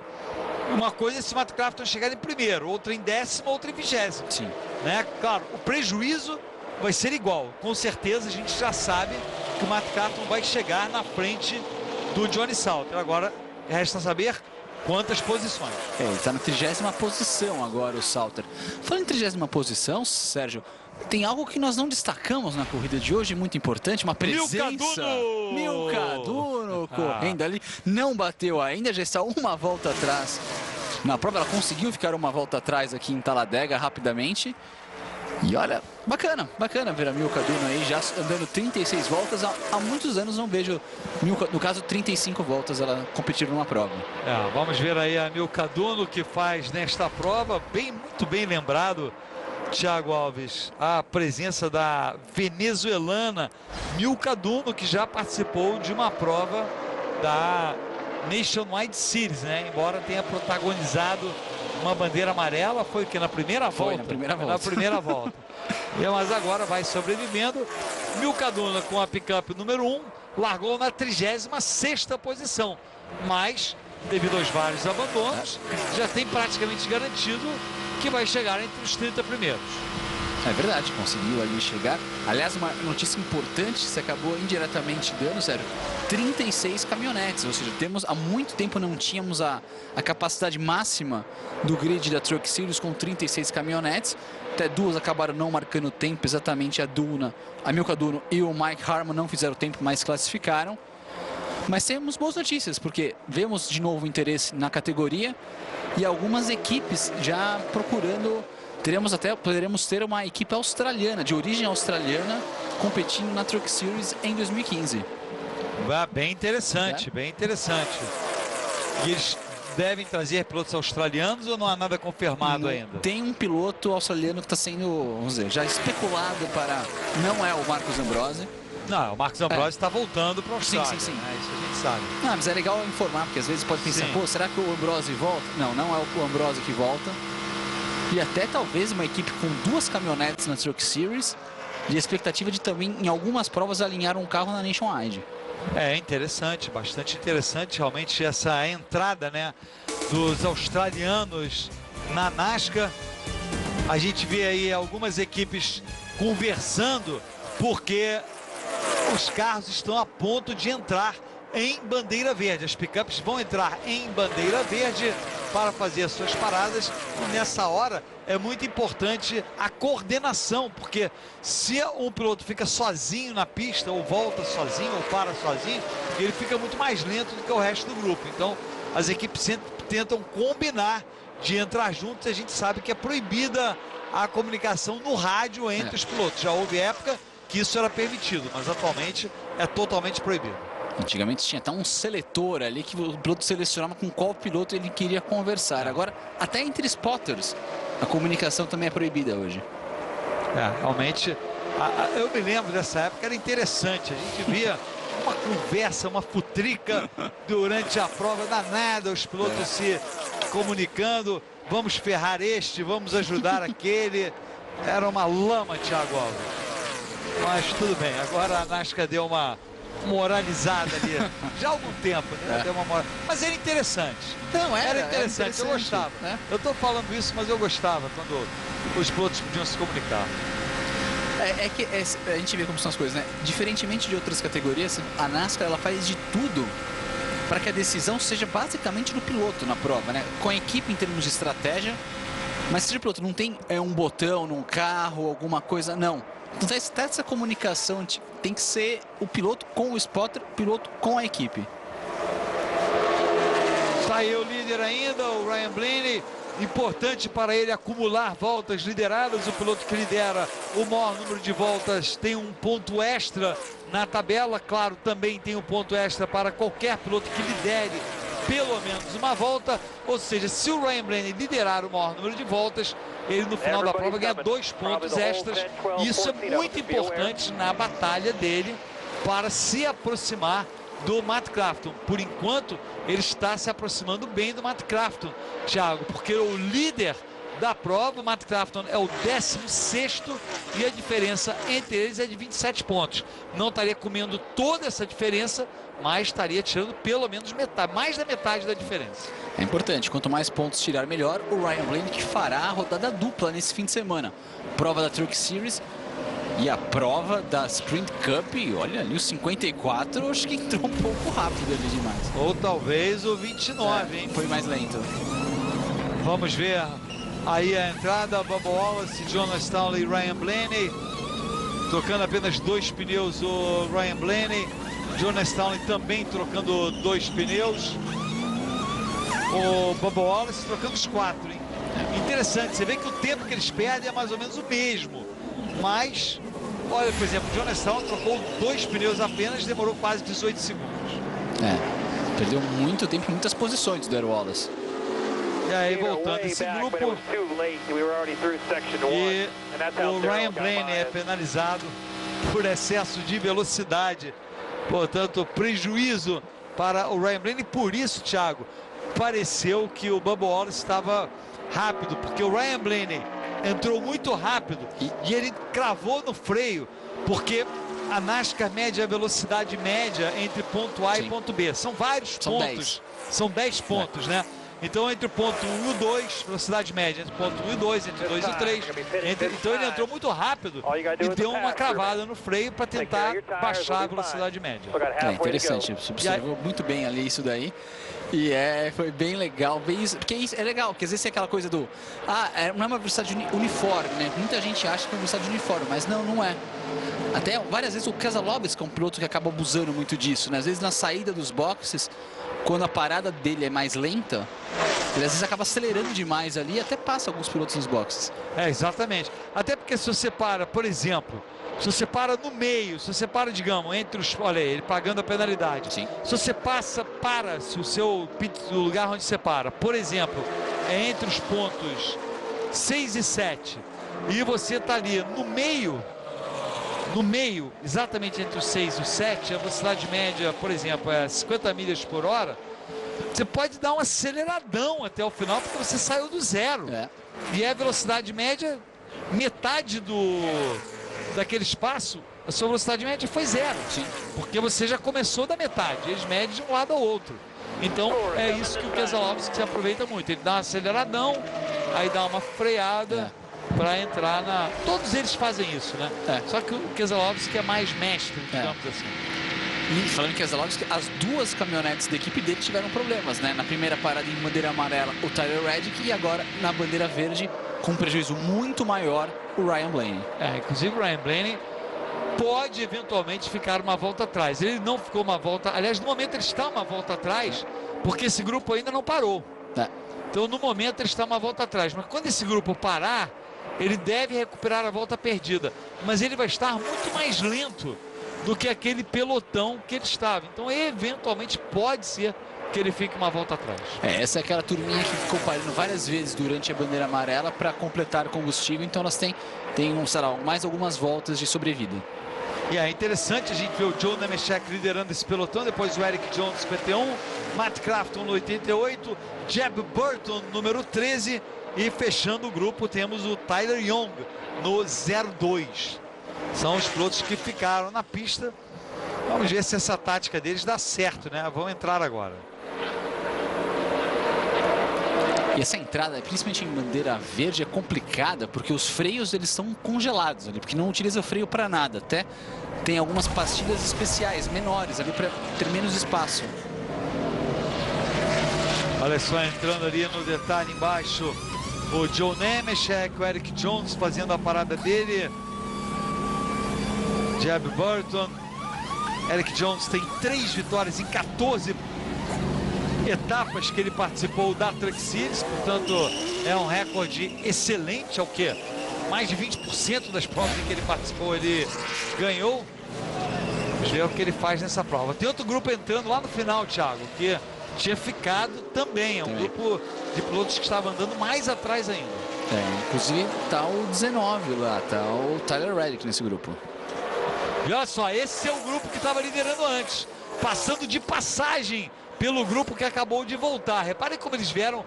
uma coisa é se o Matt Crafton chegar em primeiro, outra em 10º, outra em 20º. Sim. Né? Claro, o prejuízo vai ser igual. Com certeza a gente já sabe que o Matt Crafton vai chegar na frente do Johnny Salter. Agora resta saber quantas posições. Ele está na 30ª posição agora, o Salter. Falando em 30ª posição, Sérgio, tem algo que nós não destacamos na corrida de hoje, muito importante, uma presença. Milka Duno correndo ali, não bateu ainda, já está uma volta atrás. Na prova ela conseguiu ficar uma volta atrás aqui em Talladega rapidamente. E olha, bacana ver a Milka Duno aí já andando 36 voltas. Há muitos anos não vejo Milka, no caso 35 voltas, ela competir numa prova. Vamos ver aí a Milka Duno que faz nesta prova, muito bem lembrado, Thiago Alves, a presença da venezuelana Milka Duno, que já participou de uma prova da Nationwide Series, né? Embora tenha protagonizado uma bandeira amarela, foi que na primeira volta? Na primeira volta. Na primeira volta. Mas agora vai sobrevivendo. Milka Duno com a picape número 1, largou na 36ª posição. Mas, devido aos vários abandonos, já tem praticamente garantido que vai chegar entre os 30 primeiros. É verdade, conseguiu ali chegar. Aliás, uma notícia importante, você acabou indiretamente dando, Sérgio, 36 caminhonetes, ou seja, há muito tempo não tínhamos a capacidade máxima do grid da Truck Series com 36 caminhonetes. Até duas acabaram não marcando tempo, exatamente a Milka Duno e o Mike Harmon não fizeram tempo, mas classificaram. Mas temos boas notícias, porque vemos de novo interesse na categoria e algumas equipes já procurando. Poderemos ter uma equipe australiana, de origem australiana, competindo na Truck Series em 2015. Bem interessante, bem interessante. E eles devem trazer pilotos australianos ou não há nada confirmado ainda? Tem um piloto australiano que está sendo, vamos dizer, já especulado para... Não é o Marcos Ambrose. Não, o Marcos Ambrose está voltando para o Austrália. Sim. Isso a gente sabe. Não, mas é legal informar, porque às vezes pode pensar, pô, será que o Ambrose volta? Não é o Ambrose que volta. E até talvez uma equipe com 2 caminhonetes na Truck Series e a expectativa de também, em algumas provas, alinhar um carro na Nationwide. É interessante, bastante interessante realmente essa entrada, né, dos australianos na NASCAR. A gente vê aí algumas equipes conversando porque os carros estão a ponto de entrar em bandeira verde. As picapes vão entrar em bandeira verde para fazer as suas paradas, e nessa hora é muito importante a coordenação, porque se um piloto fica sozinho na pista, ou volta sozinho, ou para sozinho, ele fica muito mais lento do que o resto do grupo. Então as equipes sempre tentam combinar de entrar juntos. A gente sabe que é proibida a comunicação no rádio entre os pilotos. Já houve época que isso era permitido, mas atualmente é totalmente proibido. Antigamente tinha até um seletor ali que o piloto selecionava com qual piloto ele queria conversar. Agora, até entre spotters, a comunicação também é proibida hoje. Realmente, eu me lembro dessa época, era interessante. A gente via uma conversa, uma futrica durante a prova danada, os pilotos se comunicando. vamos ferrar este, vamos ajudar aquele. Era uma lama, Thiago Alves. Mas tudo bem, agora a NASCAR deu uma moralizada ali. Já há algum tempo, né? Deu uma Mas era interessante. Não, era interessante, eu gostava. Né? Eu tô falando isso, mas eu gostava quando os pilotos podiam se comunicar. A gente vê como são as coisas, né? Diferentemente de outras categorias, a NASCAR ela faz de tudo para que a decisão seja basicamente do piloto na prova, né? Com a equipe em termos de estratégia, mas seja o piloto, não tem um botão num carro, alguma coisa, não. Então essa comunicação tem que ser o piloto com o spotter, o piloto com a equipe. Está aí o líder ainda, o Ryan Blaney. Importante para ele acumular voltas lideradas. O piloto que lidera o maior número de voltas tem um ponto extra na tabela. Claro, também tem um ponto extra para qualquer piloto que lidere pelo menos uma volta. Ou seja, se o Ryan Blaney liderar o maior número de voltas, ele no final da prova ganha 2 pontos extras. E isso é muito importante na batalha dele para se aproximar do Matt Crafton. Por enquanto, ele está se aproximando bem do Matt Crafton, Thiago, porque o líder da prova, o Matt Crafton, é o 16º e a diferença entre eles é de 27 pontos. Não estaria comendo toda essa diferença, mas estaria tirando pelo menos metade, mais da metade da diferença. É importante, quanto mais pontos tirar, melhor. O Ryan Blaney que fará a rodada dupla nesse fim de semana. Prova da Truck Series e a prova da Sprint Cup. Olha ali, o 54, acho que entrou um pouco rápido ali demais. Ou talvez o 29, hein? Foi mais lento. Vamos ver aí a entrada, Bubba Wallace, Jonas Townley e Ryan Blaney. Trocando apenas 2 pneus o Ryan Blaney. Jonas Townley também trocando 2 pneus. O Bubba Wallace trocando os 4, hein? Interessante, você vê que o tempo que eles perdem é mais ou menos o mesmo. Mas, olha, por exemplo, o Jonas Townley trocou 2 pneus apenas, demorou quase 18 segundos. Perdeu muito tempo em muitas posições do Darrell Wallace. E aí, voltando esse grupo, e o Ryan Blaney é penalizado por excesso de velocidade. Portanto, prejuízo para o Ryan Blaney. Por isso, Thiago, pareceu que o Bubba Wallace estava rápido, porque o Ryan Blaney entrou muito rápido e ele cravou no freio, porque a NASCAR mede a velocidade média entre ponto A e ponto B. São vários pontos. São 10 pontos, né? Então, entre o ponto 1 e o 2, velocidade média entre o ponto 1 e o 2, entre o 2 e o 3. Então, ele entrou muito rápido e deu uma cravada no freio para tentar baixar a velocidade média. Interessante, você observou muito bem ali isso daí. E foi bem legal, porque isso é legal, porque às vezes é aquela coisa do não é uma velocidade uniforme, né? Muita gente acha que é uma velocidade uniforme, mas não é. Até várias vezes o Keselowski, que é um piloto que acaba abusando muito disso, né? Às vezes na saída dos boxes, quando a parada dele é mais lenta, ele às vezes acaba acelerando demais ali e até passa alguns pilotos nos boxes. Exatamente. Até porque se você para, por exemplo, se você para no meio, se você para, digamos, entre os... Olha aí, ele pagando a penalidade. Sim. Se você se o seu o lugar onde você para, por exemplo, é entre os pontos 6 e 7, e você está ali no meio, exatamente entre os 6 e o 7, a velocidade média, por exemplo, é 50 milhas por hora, você pode dar um aceleradão até o final, porque você saiu do zero. E a velocidade média, metade daquele espaço, a sua velocidade média foi zero. Sim. Porque você já começou da metade, eles medem de um lado ao outro. Então, é isso que o Keselowski se aproveita muito. Ele dá um aceleradão, aí dá uma freada para entrar na... Todos eles fazem isso, né? Só que o Keselowski é mais mestre, digamos assim. E falando em Keselowski, as 2 caminhonetes da equipe dele tiveram problemas, né? Na primeira parada em bandeira amarela, o Tyler Reddick, e agora na bandeira verde, com um prejuízo muito maior, o Ryan Blaney. Inclusive o Ryan Blaney pode eventualmente ficar uma volta atrás. Ele não ficou uma volta... Aliás, no momento ele está uma volta atrás, porque esse grupo ainda não parou. Então, no momento ele está uma volta atrás. Mas quando esse grupo parar, ele deve recuperar a volta perdida. Mas ele vai estar muito mais lento do que aquele pelotão que ele estava. Então, eventualmente, pode ser que ele fique uma volta atrás. Essa é aquela turminha que ficou parando várias vezes durante a bandeira amarela para completar o combustível. Então, elas têm sei lá, mais algumas voltas de sobrevida. E é interessante a gente ver o Joe Nemechek liderando esse pelotão, depois o Eric Jones, 51, Matt Crafton no 88, Jeb Burton, número 13, e fechando o grupo temos o Tyler Young no 02. São os pilotos que ficaram na pista. Vamos ver se essa tática deles dá certo, né? Vão entrar agora. E essa entrada, principalmente em bandeira verde, é complicada, porque os freios eles estão congelados ali, porque não utiliza freio para nada. Até tem algumas pastilhas especiais, menores, ali para ter menos espaço. Olha só, entrando ali no detalhe embaixo, o Joe Nemechek, o Eric Jones fazendo a parada dele. Jeb Burton. Eric Jones tem 3 vitórias em 14 etapas que ele participou da Truck Series, portanto é um recorde excelente, é o que? Mais de 20% das provas em que ele participou ele ganhou. Vamos ver o que ele faz nessa prova. Tem outro grupo entrando lá no final, Thiago, que tinha ficado também, é um grupo de pilotos que estava andando mais atrás ainda. Inclusive tá o 19 lá, tá o Tyler Reddick nesse grupo. E olha só, esse é o grupo que estava liderando antes, passando de passagem pelo grupo que acabou de voltar. Reparem como eles vieram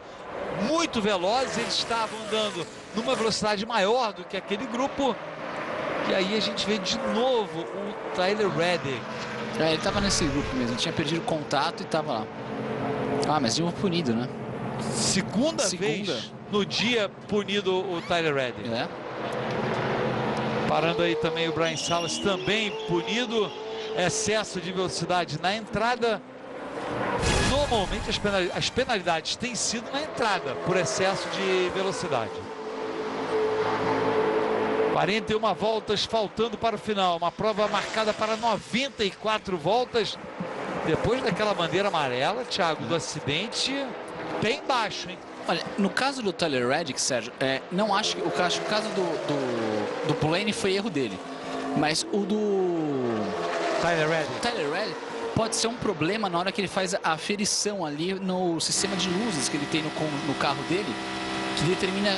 muito velozes, eles estavam andando numa velocidade maior do que aquele grupo. E aí a gente vê de novo o Tyler Reddick. Ele estava nesse grupo mesmo, tinha perdido contato e estava lá. Ah, mas de novo punido, né? Segunda vez no dia punido o Tyler Reddick. Parando aí também o Brian Salas, também punido. Excesso de velocidade na entrada. Normalmente as penalidades têm sido na entrada por excesso de velocidade. 41 voltas faltando para o final. Uma prova marcada para 94 voltas. Depois daquela bandeira amarela, Thiago, do acidente, bem baixo, hein? Olha, no caso do Tyler Reddick, Sérgio, não acho que o caso do Blaney foi erro dele. Mas o do Tyler Reddick pode ser um problema na hora que ele faz a aferição ali no sistema de luzes que ele tem no carro dele, que determina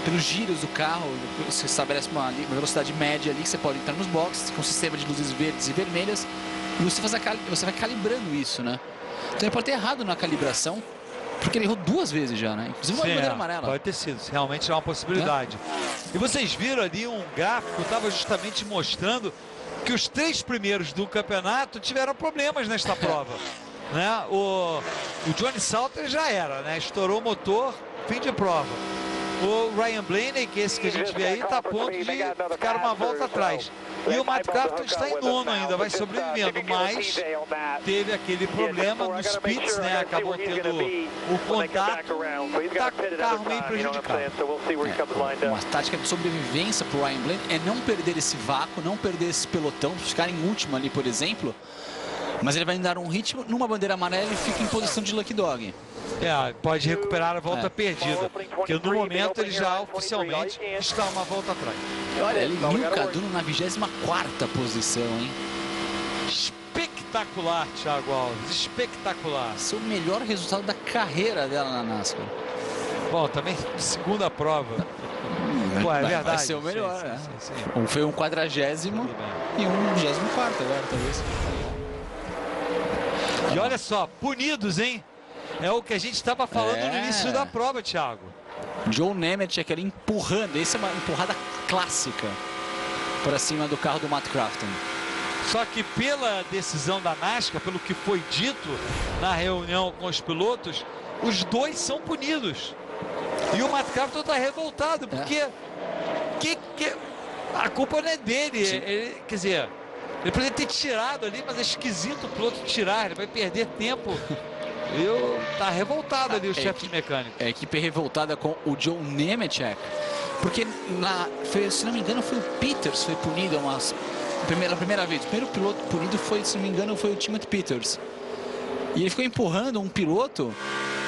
pelos giros do carro, se estabelece uma velocidade média ali, que você pode entrar nos boxes com um sistema de luzes verdes e vermelhas, e você vai calibrando isso, né? Então ele pode ter errado na calibração, porque ele errou 2 vezes já, né? Inclusive uma bandeira amarela. Pode ter sido, realmente é uma possibilidade. E vocês viram ali um gráfico, estava justamente mostrando que os 3 primeiros do campeonato tiveram problemas nesta prova. Né? O Johnny Salter já era, né? Estourou o motor, fim de prova. O Ryan Blaney, que esse que a gente vê aí, está a ponto de ficar uma volta atrás. E o Matt Crafton está em 9º ainda, vai sobrevivendo, mas teve aquele problema nos pits, né? Acabou tendo o contato, está com o carro meio prejudicado. Uma tática de sobrevivência para o Ryan Blaney é não perder esse vácuo, não perder esse pelotão, ficar em último ali, por exemplo. Mas ele vai dar um ritmo numa bandeira amarela e fica em posição de Lucky Dog. Pode recuperar a volta perdida, porque no momento ele já oficialmente está uma volta atrás. Olha, ele Neil Caduno na 24ª posição, hein? Espetacular, Thiago Alves, espetacular. Esse é o melhor resultado da carreira dela na NASCAR. Bom, também segunda prova. Pô, é verdade. Vai ser o melhor, sim. Foi um 40º e um 24º agora, talvez. E olha só, punidos, hein? É o que a gente estava falando no início da prova, Thiago. Joe Nemechek ali empurrando. Essa é uma empurrada clássica para cima do carro do Matt Crafton. Só que pela decisão da NASCAR, pelo que foi dito na reunião com os pilotos, os 2 são punidos. E o Matt Crafton está revoltado, porque a culpa não é dele. Ele, quer dizer, ele poderia ter tirado ali, mas é esquisito o piloto tirar, ele vai perder tempo. Tá revoltado ali o chefe de mecânica. A equipe revoltada com o Joe Nemechek, porque se não me engano foi o Peters foi punido pela primeira vez. O primeiro piloto punido foi, se não me engano, foi o Timothy Peters. E ele ficou empurrando um piloto.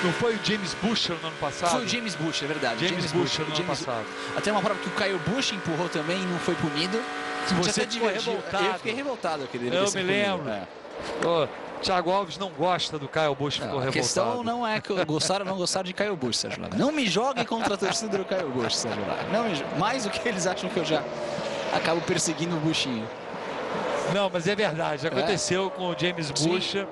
Não foi o James Buescher no ano passado? Foi o James Buescher, é verdade. James Buescher no ano passado. Até uma prova que o Kyle Busch empurrou também e não foi punido. Você ficou revoltado. Eu fiquei revoltado. Eu me lembro. Thiago Alves não gosta do Kyle Busch, ficou revoltado. A questão não é que eu gostar ou não gostar de Kyle Busch, Sérgio Lago. Não me joguem contra a torcida do Kyle Busch, Sérgio Lago. Mais do que eles acham que eu já acabo perseguindo o Bushinho. Não, mas é verdade. Aconteceu com o James Butcher.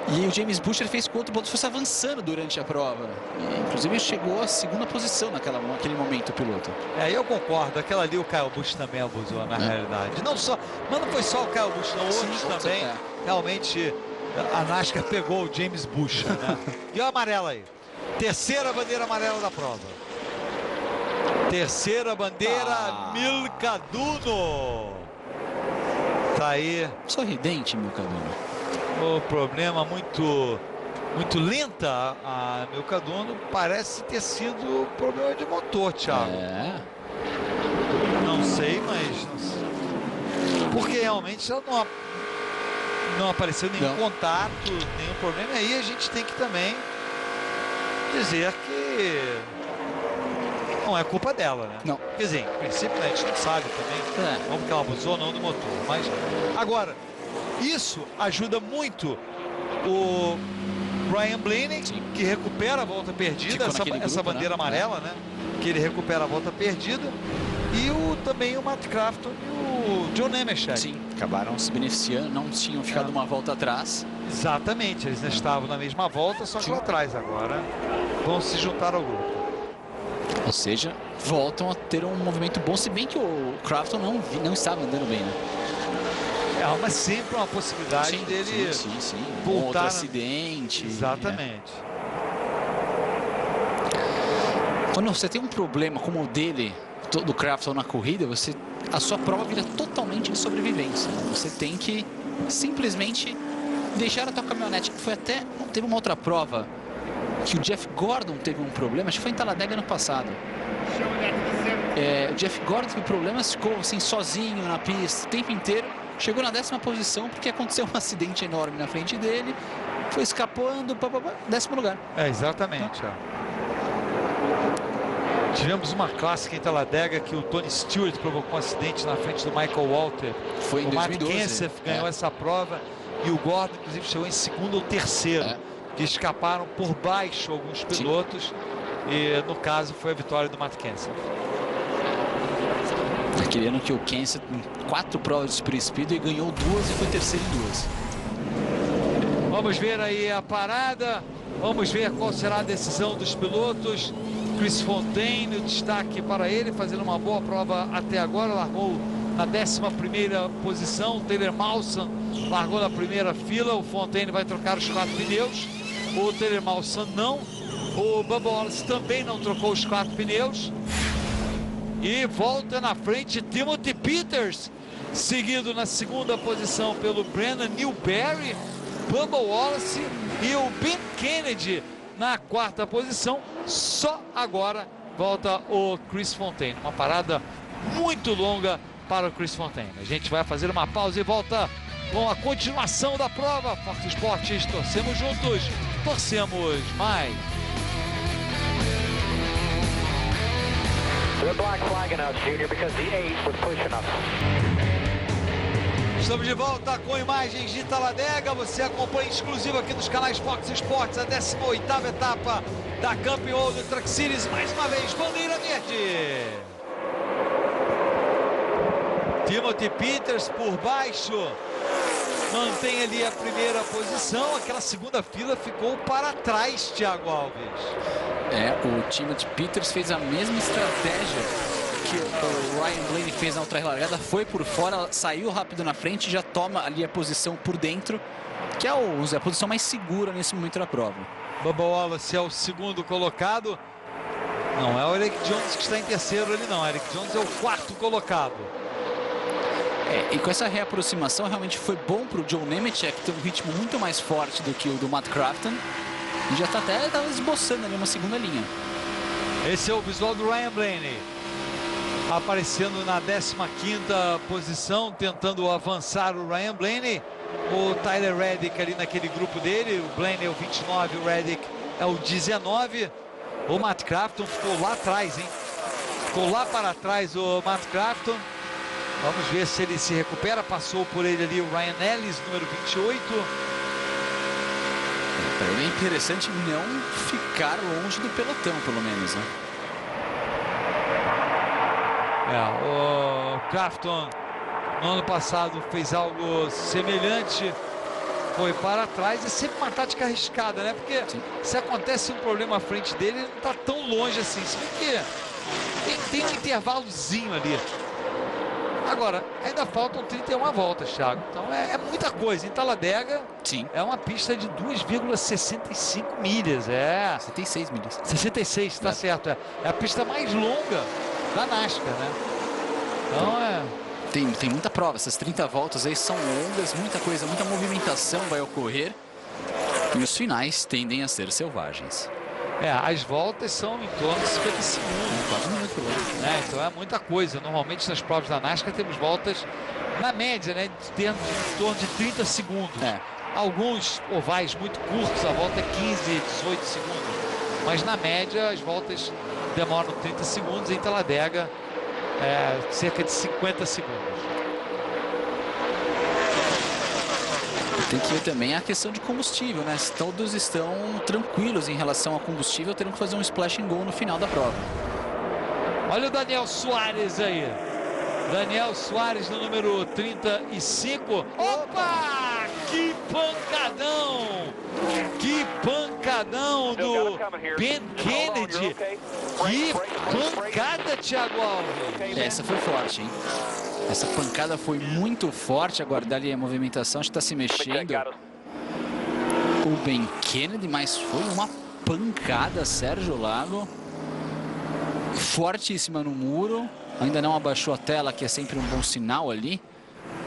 E o James Butcher fez com que o outro piloto fosse avançando durante a prova. E, inclusive, chegou à segunda posição naquele momento, o piloto. Eu concordo. Aquela ali o Kyle Busch também abusou, na realidade. Não só, mas não foi só o Kyle Busch, não. Outros também. Realmente, a NASCAR pegou o James Butcher, né? E o amarelo aí. Terceira bandeira amarela da prova. Terceira bandeira, Milka Duno. Tá aí. Sorridente, Milka Duno. O problema muito lenta a Milka Duno, parece ter sido problema de motor, Thiago. Não sei, mas porque realmente ela não apareceu nenhum contato, nenhum problema. E aí a gente tem que também dizer que não é culpa dela, né? Não. Quer dizer, em princípio a gente não sabe também como que ela abusou ou não do motor. Mas agora, isso ajuda muito o Ryan Blaney, que recupera a volta perdida, essa bandeira amarela, né? Que ele recupera a volta perdida. E também o Matt Crafton e o John Nemechek. Sim, acabaram se beneficiando, não tinham ficado uma volta atrás. Exatamente, eles estavam na mesma volta, só que lá atrás agora vão se juntar ao grupo. Ou seja, voltam a ter um movimento bom, se bem que o Crafton não estava andando bem, né? Mas sempre uma possibilidade dele voltar. Um outro acidente. Exatamente. Quando você tem um problema como o dele, do Crafton na corrida, a sua prova vira totalmente de sobrevivência. Você tem que simplesmente deixar a tua caminhonete. Teve uma outra prova que o Jeff Gordon teve um problema, acho que foi em Talladega no passado. O Jeff Gordon teve problemas, ficou assim sozinho na pista o tempo inteiro. Chegou na 10ª posição porque aconteceu um acidente enorme na frente dele. Foi escapando, 10º lugar. Exatamente. Tivemos uma clássica em Talladega que o Tony Stewart provocou um acidente na frente do Michael Walter. Foi em 2012. O Matt Kenseth ganhou essa prova e o Gordon, inclusive, chegou em segundo ou terceiro. Que escaparam por baixo alguns pilotos. E, no caso, foi a vitória do Matt Kenseth. Aquele ano que o Kenseth, em 4 provas de Super Speed, e ganhou 2 e foi terceiro em 2. Vamos ver aí a parada. Vamos ver qual será a decisão dos pilotos. Chris Fontaine, o destaque para ele, fazendo uma boa prova até agora. Largou na 11ª posição. Taylor Mawson largou na primeira fila. O Fontaine vai trocar os 4 pneus. O Taylor Mawson não. O Bubba Wallace também não trocou os 4 pneus. E volta na frente Timothy Peters, seguido na 2ª posição pelo Brandon Newberry, Bubba Wallace e o Ben Kennedy na 4ª posição. Só agora volta o Chris Fontaine. Uma parada muito longa para o Chris Fontaine. A gente vai fazer uma pausa e volta com a continuação da prova. Fox Sports, torcemos juntos, torcemos mais. Estamos de volta com imagens de Talladega. Você acompanha exclusivo aqui nos canais Fox Sports a 18ª etapa da Camping World Truck Series. Mais uma vez, bandeira verde. Timothy Peters por baixo mantém ali a primeira posição. Aquela 2ª fila ficou para trás, Thiago Alves. O Timothy Peters fez a mesma estratégia que o Ryan Blaney fez na outra largada. Foi por fora, saiu rápido na frente e já toma ali a posição por dentro, que é a posição mais segura nesse momento da prova. Bubba Wallace é o 2º colocado. Não é o Eric Jones que está em terceiro ali, não. Eric Jones é o 4º colocado. E com essa reaproximação realmente foi bom para o John Nemechek, que tem um ritmo muito mais forte do que o do Matt Crafton. E já está esboçando ali uma 2ª linha. Esse é o visual do Ryan Blaney. Aparecendo na 15ª posição, tentando avançar o Ryan Blaney. O Tyler Reddick ali naquele grupo dele. O Blaney é o 29, o Reddick é o 19. O Matt Crafton ficou lá atrás, hein? Ficou lá para trás o Matt Crafton. Vamos ver se ele se recupera. Passou por ele ali o Ryan Ellis, número 28. Para ele é interessante não ficar longe do pelotão, pelo menos, né? O Crafton no ano passado fez algo semelhante, foi para trás. É sempre uma tática arriscada, né? Porque se acontece um problema à frente dele, ele não está tão longe assim. Se bem que tem um intervalozinho ali. Agora, ainda faltam 31 voltas, Thiago. Então é muita coisa. Em Talladega, sim, é uma pista de 2,65 milhas. 66 milhas. 66, tá certo. É a pista mais longa da NASCAR, né? Então Tem muita prova. Essas 30 voltas aí são longas, muita coisa, muita movimentação vai ocorrer. E os finais tendem a ser selvagens. As voltas são em torno de 50 segundos. Quase um minuto por volta. Então é muita coisa. Normalmente nas provas da NASCAR temos voltas, na média, né, em torno de 30 segundos. Alguns ovais muito curtos, a volta é 15, 18 segundos. Mas na média as voltas demoram 30 segundos. Em Talladega, cerca de 50 segundos. Tem que ver também a questão de combustível, né? Se todos estão tranquilos em relação ao combustível, terão que fazer um splash and go no final da prova. Olha o Daniel Suárez aí. Daniel Suárez no número 35. Opa! Que pancadão! Que pancadão do Ben Kennedy! Que pancada, Thiago Alves! Essa foi forte, hein? Essa pancada foi muito forte. Aguardar ali a movimentação, acho que está se mexendo o Ben Kennedy, mas foi uma pancada, Sérgio Lago. Fortíssima no muro. Ainda não abaixou a tela, que é sempre um bom sinal ali.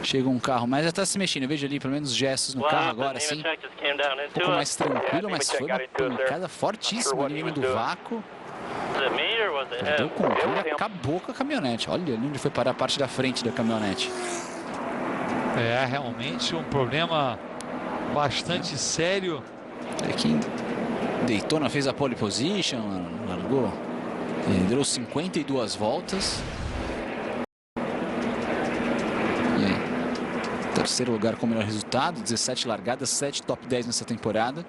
Chega um carro, mas já está se mexendo. Eu vejo ali pelo menos gestos no carro agora, sim. Um pouco mais tranquilo, mas foi uma pancada fortíssima ali no do vácuo. Perdeu o controle, acabou com a caminhonete. Olha ali onde foi parar a parte da frente da caminhonete. Realmente um problema bastante sério. Quem Daytona fez a pole position, largou, liderou 52 voltas. E aí, terceiro lugar com o melhor resultado, 17 largadas, 7 top 10 nessa temporada.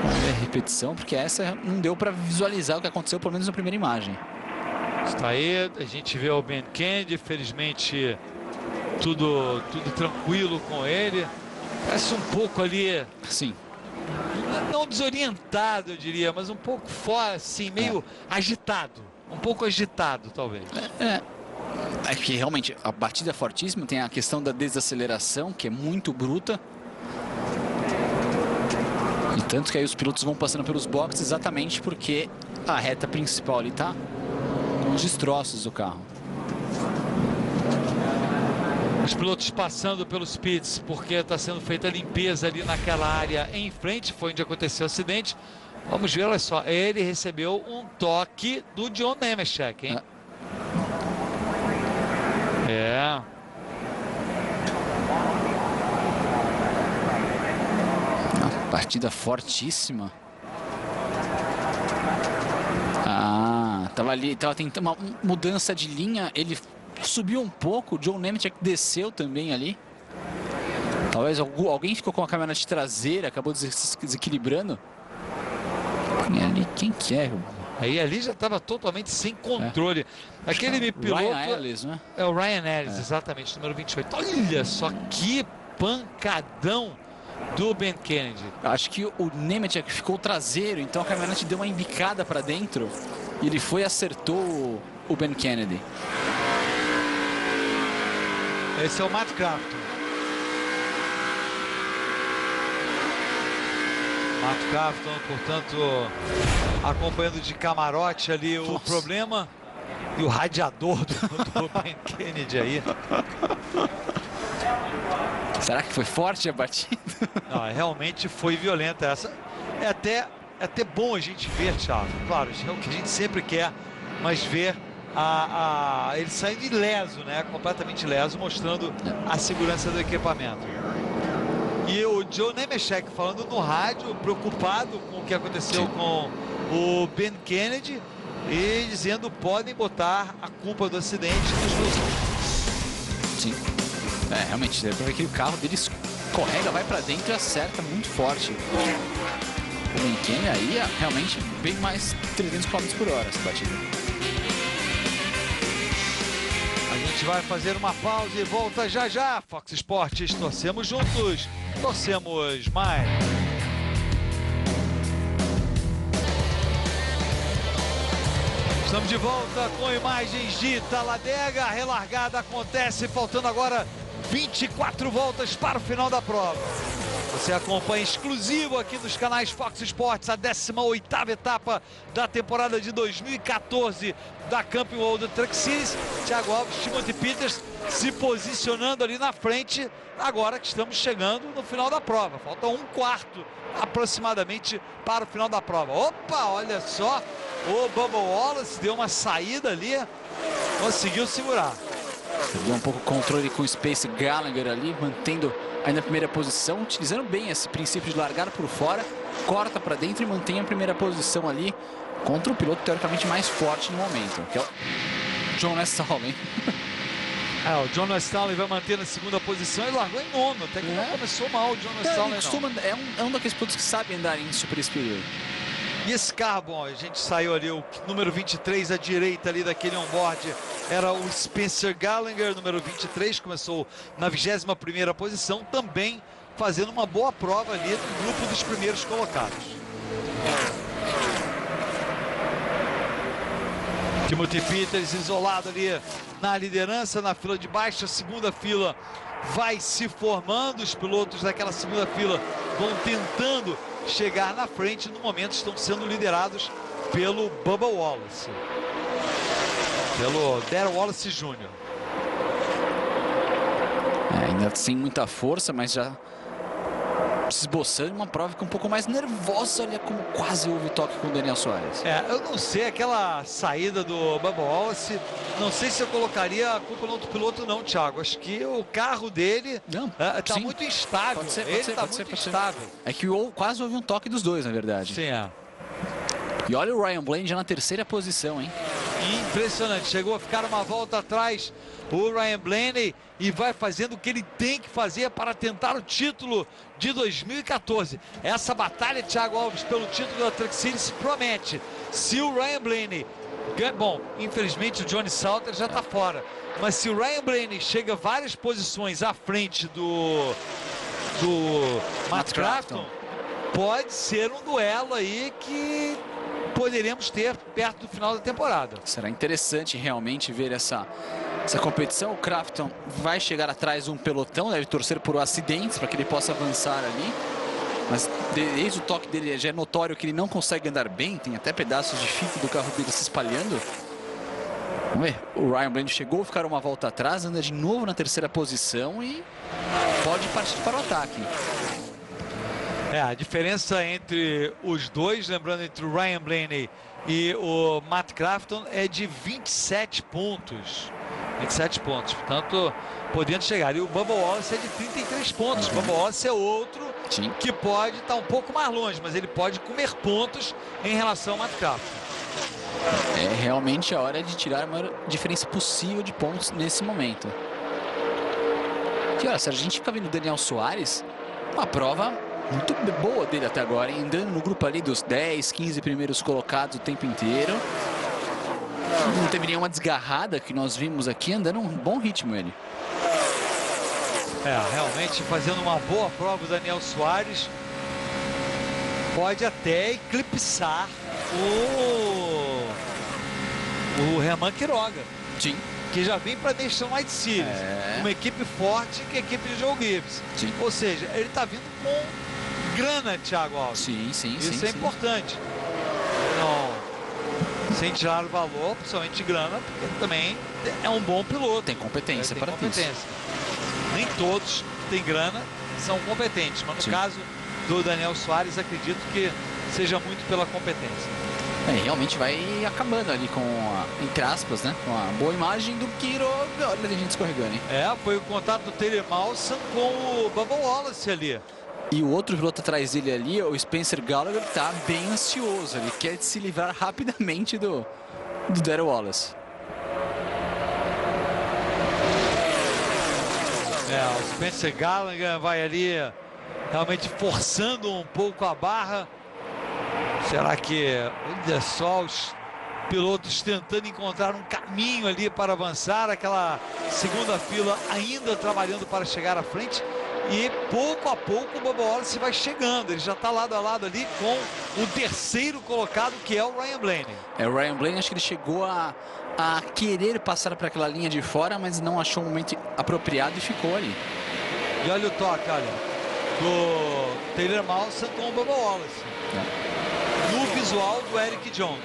Vamos ver a repetição, porque essa não deu para visualizar o que aconteceu, pelo menos na primeira imagem. Está aí, a gente vê o Ben Kennedy, felizmente tudo tranquilo com ele. Parece um pouco ali, sim, não desorientado, eu diria, mas um pouco fora, assim, meio agitado. Um pouco agitado, talvez. É que realmente a batida é fortíssima, tem a questão da desaceleração, que é muito bruta. E tanto que aí os pilotos vão passando pelos boxes exatamente porque a reta principal ali tá com os destroços do carro. Os pilotos passando pelos pits porque está sendo feita a limpeza ali naquela área em frente, foi onde aconteceu o acidente. Vamos ver, olha só, ele recebeu um toque do John Nemechek, hein? Partida fortíssima. Tava ali, tava tentando uma mudança de linha. Ele subiu um pouco, o John Nemechek desceu também ali. Talvez alguém ficou com a caminhonete traseira, acabou desequilibrando. E ali, quem que é? Aí ali já estava totalmente sem controle. Aquele piloto... Ryan Ellis, né? É o Ryan Ellis, exatamente, número 28. Olha só que pancadão do Ben Kennedy. Acho que o Nemechek ficou traseiro, então a caminhonete deu uma embicada para dentro e ele foi e acertou o Ben Kennedy. Esse é o Matt Crafton. Matt Crafton, portanto, acompanhando de camarote ali o problema. E o radiador do Ben Kennedy aí. Será que foi forte a batida? Não, realmente foi violenta essa. É até bom a gente ver, Thiago. Claro, é o que a gente sempre quer, mas ver ele saindo ileso, né? Completamente ileso, mostrando a segurança do equipamento. E o John Nemechek falando no rádio, preocupado com o que aconteceu com o Ben Kennedy e dizendo podem botar a culpa do acidente nos dois. Sim. Realmente, deve ver que o carro dele escorrega, vai para dentro e acerta muito forte. O Ben Kennedy aí é realmente bem mais 300 km por hora essa batida. gente vai fazer uma pausa e volta já já. Fox Sports, torcemos juntos, torcemos mais. Estamos de volta com imagens de Talladega. A relargada acontece, faltando agora 24 voltas para o final da prova. Você acompanha exclusivo aqui nos canais Fox Sports a 18ª etapa da temporada de 2014 da Camping World Truck Series. Thiago Alves, Timothy Peters se posicionando ali na frente, agora que estamos chegando no final da prova. Falta um quarto aproximadamente para o final da prova. Opa, olha só, o Bubba Wallace deu uma saída ali, conseguiu segurar. Perdeu um pouco o controle com o Spencer Gallagher ali, mantendo ainda a primeira posição, utilizando bem esse princípio de largar por fora, corta para dentro e mantém a primeira posição ali contra o piloto teoricamente mais forte no momento, que é o John Westphal. O John Westphal vai manter na segunda posição e largou em nono, até que não começou mal o John Westphal. É um daqueles pilotos que sabe andar em super speedway. E esse carro, bom, a gente saiu ali, o número 23 à direita ali daquele onboard era o Spencer Gallagher, número 23, começou na 21ª posição, também fazendo uma boa prova ali no grupo dos primeiros colocados. Timothy Peters isolado ali na liderança, na fila de baixo, a segunda fila vai se formando, os pilotos daquela segunda fila vão tentando chegar na frente, no momento estão sendo liderados pelo Bubba Wallace, pelo Darrell Wallace Jr. Ainda sem muita força, mas já se esboçando uma prova que um pouco mais nervosa. Olha como quase houve toque com o Daniel Suárez. Eu não sei, aquela saída do Bubba Wallace, não sei se eu colocaria a culpa no outro piloto não, Thiago. Acho que o carro dele está muito instável. Ele está muito instável. É que quase houve um toque dos dois, na verdade. Sim, E olha o Ryan Blaney já na terceira posição, hein? Impressionante, chegou a ficar uma volta atrás o Ryan Blaney e vai fazendo o que ele tem que fazer para tentar o título de 2014. Essa batalha, Thiago Alves, pelo título da Truck Series promete. Se o Ryan Blaney... Bom, infelizmente o Johnny Salter já está fora. Mas se o Ryan Blaney chega várias posições à frente do Matt Crafton, pode ser um duelo aí que poderemos ter perto do final da temporada. Será interessante realmente ver essa competição. O Crafton vai chegar atrás de um pelotão, deve torcer por acidentes para que ele possa avançar ali. Mas desde o toque dele já é notório que ele não consegue andar bem, tem até pedaços de fita do carro dele se espalhando. Vamos ver, o Ryan Blaney chegou a ficar uma volta atrás, anda de novo na terceira posição e pode partir para o ataque. A diferença entre os dois, lembrando, entre o Ryan Blaney e o Matt Crafton é de 27 pontos. 27 pontos, portanto, podendo chegar. E o Bubba Wallace é de 33 pontos. O Bubba Wallace é outro que pode estar um pouco mais longe, mas ele pode comer pontos em relação ao Matt Crafton. É realmente a hora de tirar a maior diferença possível de pontos nesse momento. E olha, se a gente fica vendo o Daniel Suárez, uma prova muito boa dele até agora, hein? Andando no grupo ali dos 10, 15 primeiros colocados o tempo inteiro. Não teve nenhuma desgarrada que nós vimos aqui, andando um bom ritmo ele. Realmente fazendo uma boa prova o Daniel Suárez. Pode até eclipsar o Herman Quiroga. Sim. Que já vem para Nationwide Series. Uma equipe forte que é a equipe de Joe Gibbs. Sim. Ou seja, ele está vindo com grana, Thiago Alves. Sim. Isso é importante. Não, sem tirar o valor, principalmente grana, porque ele também é um bom piloto. Tem competência para isso. Nem todos que têm grana são competentes, mas no caso do Daniel Suárez, acredito que seja muito pela competência. Realmente vai acabando ali com, entre aspas, né? Com a boa imagem do Quiroga. Olha a gente escorregando, hein? Foi o contato do Taylor Mawson com o Bubba Wallace ali. E o outro piloto atrás dele ali, o Spencer Gallagher, tá bem ansioso. Ele quer se livrar rapidamente do Darrell Wallace. O Spencer Gallagher vai ali realmente forçando um pouco a barra. Será que olha só pilotos tentando encontrar um caminho ali para avançar, aquela segunda fila ainda trabalhando para chegar à frente. E pouco a pouco o Bubba Wallace vai chegando, ele já está lado a lado ali com o terceiro colocado, que é o Ryan Blaney. O Ryan Blaney, acho que ele chegou a querer passar para aquela linha de fora, mas não achou um momento apropriado e ficou ali. E olha o toque, olha, do Taylor Mawson com o Bubba Wallace. No visual do Eric Jones.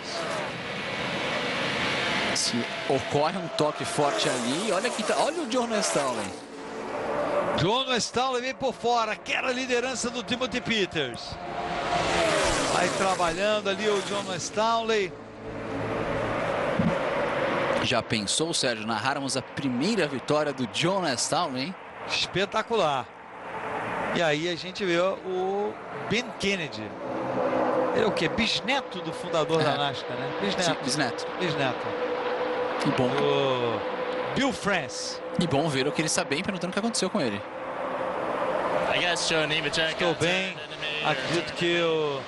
Se ocorre um toque forte ali, olha aqui, olha o John Stalley. John Stalley vem por fora, quer a liderança do Timothy Peters. Vai trabalhando ali o John Stalley. Já pensou, Sérgio, narrarmos a primeira vitória do John Stalley, hein? Espetacular. E aí a gente vê o Ben Kennedy. Ele é o quê? Bisneto do fundador da NASCAR, né? Bisneto. Bisneto. Que bom. O Bill France. E bom ver o que ele está bem, perguntando o que aconteceu com ele. Estou bem. Acredito que o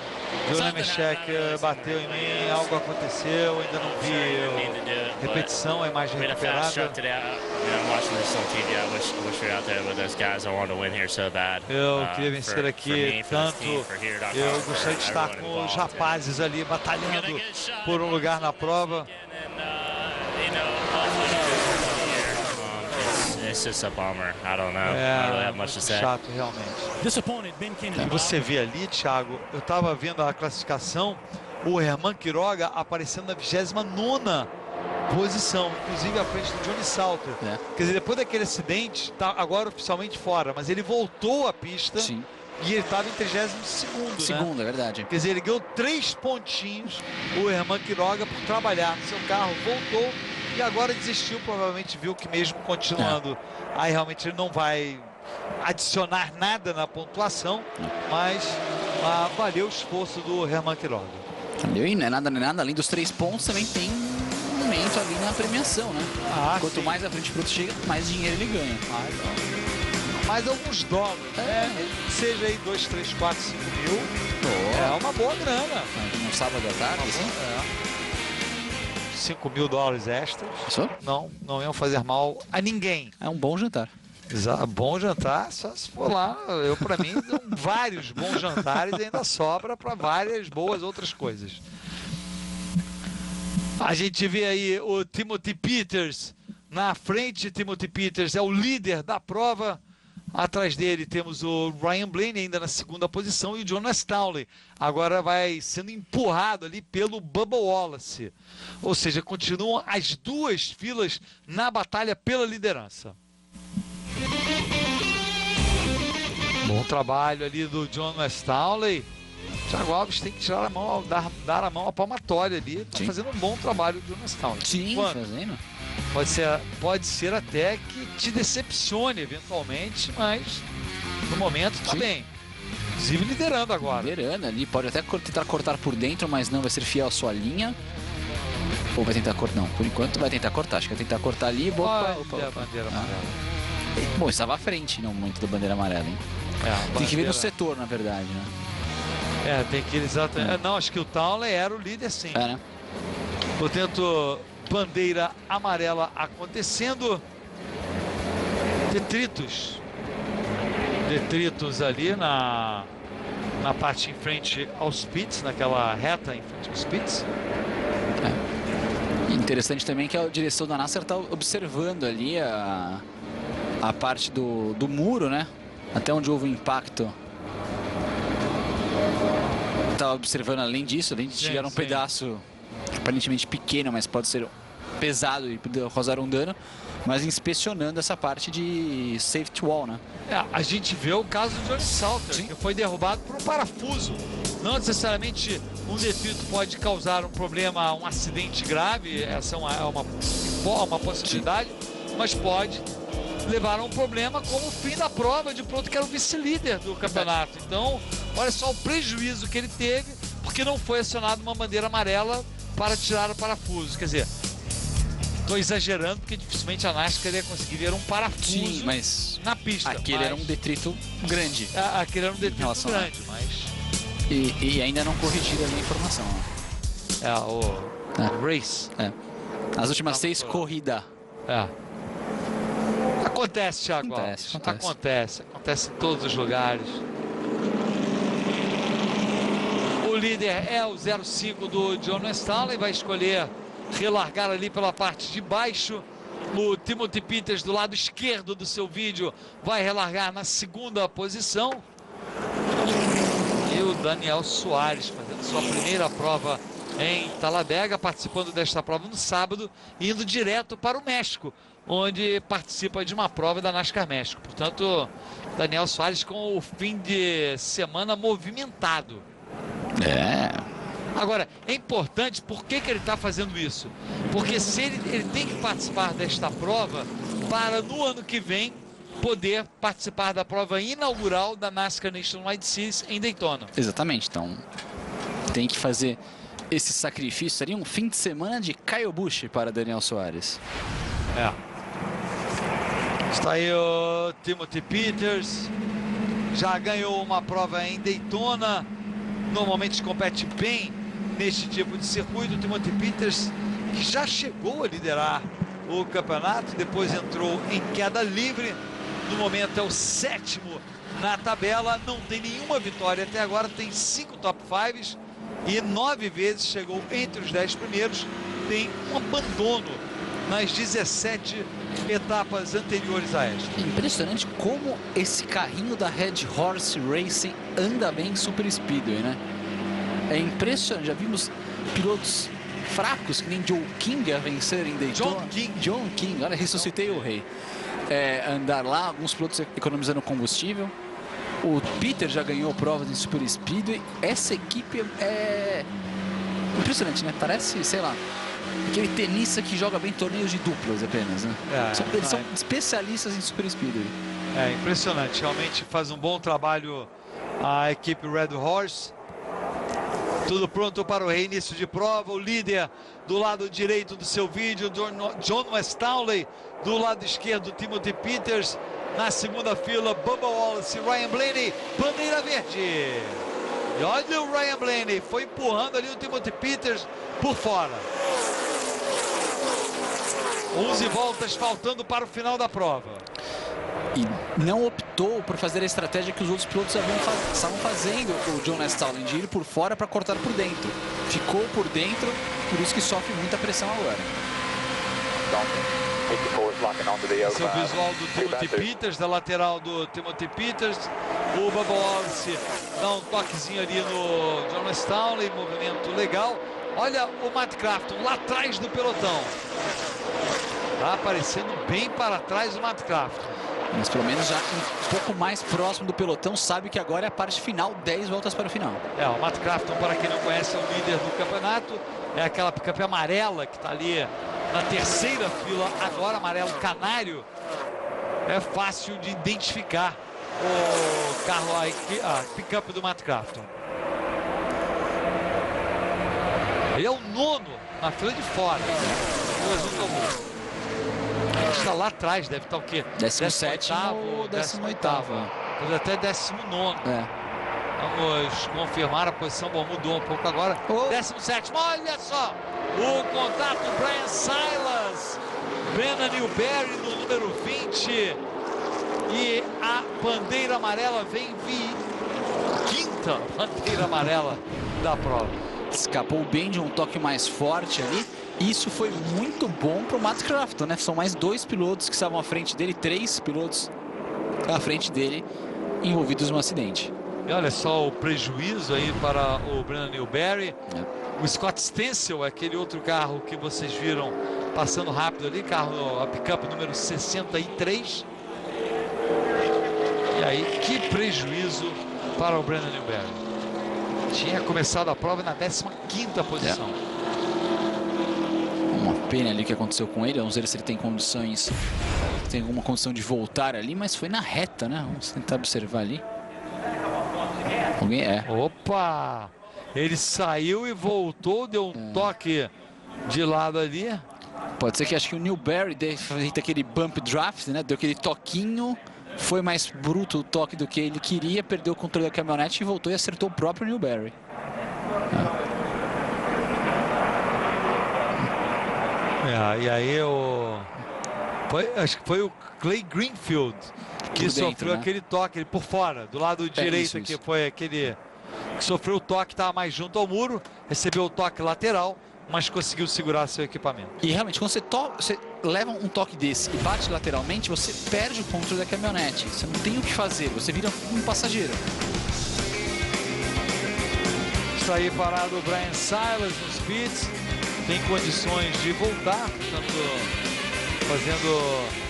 John Nemechek bateu em mim, algo aconteceu, ainda não vi repetição, a imagem recuperada. Eu queria vencer aqui, tanto eu gostaria de estar com os rapazes ali batalhando por um lugar na prova. It's just a bummer. I don't know. I don't really have much to say. Chato, realmente. E você vê ali, Thiago, eu estava vendo a classificação, o Herman Quiroga aparecendo na 29ª posição, inclusive à frente do Johnny Salter. Quer dizer, depois daquele acidente, está agora oficialmente fora, mas ele voltou à pista. Sim. E ele estava em 32º, Segundo, né? É verdade. Quer dizer, ele ganhou 3 pontinhos, o Herman Quiroga, por trabalhar no seu carro, voltou. E agora desistiu, provavelmente viu que mesmo continuando, aí realmente ele não vai adicionar nada na pontuação, mas valeu o esforço do Herman Quiroga. Valeu, e não é nada, além dos 3 pontos também tem um aumento ali na premiação, né? Quanto mais à frente o piloto chega, mais dinheiro ele ganha. Mais alguns dólares, né? Seja aí 2, 3, 4, 5 mil, é uma boa grana. Um sábado à tarde, assim? 5 mil dólares extras. Isso? Não iam fazer mal a ninguém. É um bom jantar. Bom jantar, só se for lá. Para mim, vários bons jantares e ainda sobra para várias boas outras coisas. A gente vê aí o Timothy Peters na frente. Timothy Peters é o líder da prova. Atrás dele temos o Ryan Blaney ainda na segunda posição e o John Stalley agora vai sendo empurrado ali pelo Bubba Wallace. Ou seja, continuam as duas filas na batalha pela liderança. Bom trabalho ali do John Stalley. Thiago Alves tem que tirar a mão, dar a mão à palmatória ali. Está fazendo um bom trabalho o John Stalley. Sim, fazendo. Pode ser até que te decepcione eventualmente, mas no momento está bem. Inclusive liderando agora. Liderando ali, pode até tentar cortar por dentro, mas não vai ser fiel à sua linha. Ou vai tentar cortar? Não, por enquanto vai tentar cortar. Acho que vai tentar cortar ali. Opa. Bandeira amarela. Bom, estava à frente no momento da bandeira amarela, hein? Tem que ver no setor, na verdade, né? Tem que ir exatamente. Não, acho que o Townley era o líder, sim. Né? Portanto, bandeira amarela acontecendo. Detritos ali na parte em frente aos pits, naquela reta em frente aos pits. Interessante também que a direção da NASCAR está observando ali a parte do muro, né? Até onde houve o impacto. Está observando além disso, além de chegar um pedaço aparentemente pequeno, mas pode ser pesado e causar um dano, mas inspecionando essa parte de safety wall, né? A gente vê o caso do Johnny Salter, que foi derrubado por um parafuso. Não necessariamente um detrito pode causar um problema, um acidente grave, essa é uma possibilidade, mas pode levar a um problema como o fim da prova de piloto que era o vice-líder do campeonato. Então, olha só o prejuízo que ele teve, porque não foi acionada uma bandeira amarela para tirar o parafuso. Quer dizer, estou exagerando, porque dificilmente a NASCAR ia conseguir ver um parafuso na pista. Aquele era um detrito grande. Aquele era um detrito grande, mas... E ainda não corrigiram a informação. Race. As últimas 6 corridas. Acontece, Thiago. Acontece em todos os lugares. O líder é o 05 do John Staley, vai escolher relargar ali pela parte de baixo. O Timothy Peters, do lado esquerdo do seu vídeo, vai relargar na segunda posição. E o Daniel Soares fazendo sua primeira prova em Talladega, participando desta prova no sábado, indo direto para o México, onde participa de uma prova da NASCAR México. Portanto, Daniel Soares com o fim de semana movimentado. Agora, é importante, por que ele está fazendo isso? Porque se ele tem que participar desta prova para, no ano que vem, poder participar da prova inaugural da NASCAR Nationwide Series em Daytona. Exatamente, então tem que fazer esse sacrifício. Seria um fim de semana de Kyle Busch para Daniel Soares. Está aí o Timothy Peters, já ganhou uma prova em Daytona, normalmente compete bem neste tipo de circuito. O Timothy Peters, que já chegou a liderar o campeonato, depois entrou em queda livre, no momento é o 7º na tabela, não tem nenhuma vitória até agora, tem 5 top 5s e 9 vezes chegou entre os 10 primeiros, tem um abandono nas 17 etapas anteriores a esta. Impressionante como esse carrinho da Red Horse Racing anda bem em Super Speedway, né? É impressionante, já vimos pilotos fracos, que nem Joe King a vencer em Daytona. John King, olha, ressuscitei o rei. Andar lá, alguns pilotos economizando combustível. O Peter já ganhou provas em Super Speedway. Essa equipe é impressionante, né? Parece, sei lá, aquele tenista que joga bem torneios de duplas apenas, né? Eles são especialistas em Super Speedway. É impressionante, realmente faz um bom trabalho a equipe Red Horse. Tudo pronto para o reinício de prova. O líder do lado direito do seu vídeo, John Staley. Do lado esquerdo, Timothy Peters. Na segunda fila, Bubba Wallace e Ryan Blaney. Bandeira verde. E olha o Ryan Blaney, foi empurrando ali o Timothy Peters por fora. 11 voltas faltando para o final da prova. E não optou por fazer a estratégia que os outros pilotos estavam fazendo, o John Staley, de ir por fora para cortar por dentro. Ficou por dentro, por isso que sofre muita pressão agora. Esse é o visual do Timothy Peters, da lateral do Timothy Peters. O Bubba Wallace dá um toquezinho ali no John Staley, movimento legal. Olha o Matt Crafton lá atrás do pelotão. Tá aparecendo bem para trás o Matt Crafton. Mas pelo menos já um pouco mais próximo do pelotão, sabe que agora é a parte final, 10 voltas para o final. O Matt Crafton, para quem não conhece, é o líder do campeonato. É aquela picape amarela que está ali na terceira fila, agora amarelo canário. É fácil de identificar o carro, a picape do Matt Crafton. Ele é o 9º na fila de fora. Está lá atrás, deve estar o quê? 17º ou 18º. Pode até 19º. Vamos confirmar a posição. Bom, mudou um pouco agora. 17º, olha só! O contato, Brian Silas. Brennan Newberry no número 20. E a bandeira amarela vem quinta bandeira amarela da prova. Escapou bem de um toque mais forte ali. Isso foi muito bom para o Matt Crafton, né? São mais 2 pilotos que estavam à frente dele, 3 pilotos à frente dele envolvidos no acidente. E olha só o prejuízo aí para o Brennan Newberry. O Scott Stencil, aquele outro carro que vocês viram passando rápido ali, carro, a picape número 63. E aí, que prejuízo para o Brennan Newberry. Tinha começado a prova na 15ª posição. Uma pena ali que aconteceu com ele. Vamos ver se ele tem condições, tem alguma condição de voltar ali, mas foi na reta, né? Vamos tentar observar ali. Alguém Opa! Ele saiu e voltou, deu um toque de lado ali. Pode ser que acho que o Newberry fez aquele bump draft, né? Deu aquele toquinho, foi mais bruto o toque do que ele queria, perdeu o controle da caminhonete e voltou e acertou o próprio Newberry. E aí acho que foi o Clay Greenfield que sofreu aquele toque por fora, do lado direito aqui. Foi aquele que sofreu o toque, estava mais junto ao muro, recebeu o toque lateral, mas conseguiu segurar seu equipamento. E realmente, quando você leva um toque desse e bate lateralmente, você perde o controle da caminhonete. Você não tem o que fazer, você vira um passageiro. Está aí parado o Bryan Silas nos pits, tem condições de voltar, portanto, fazendo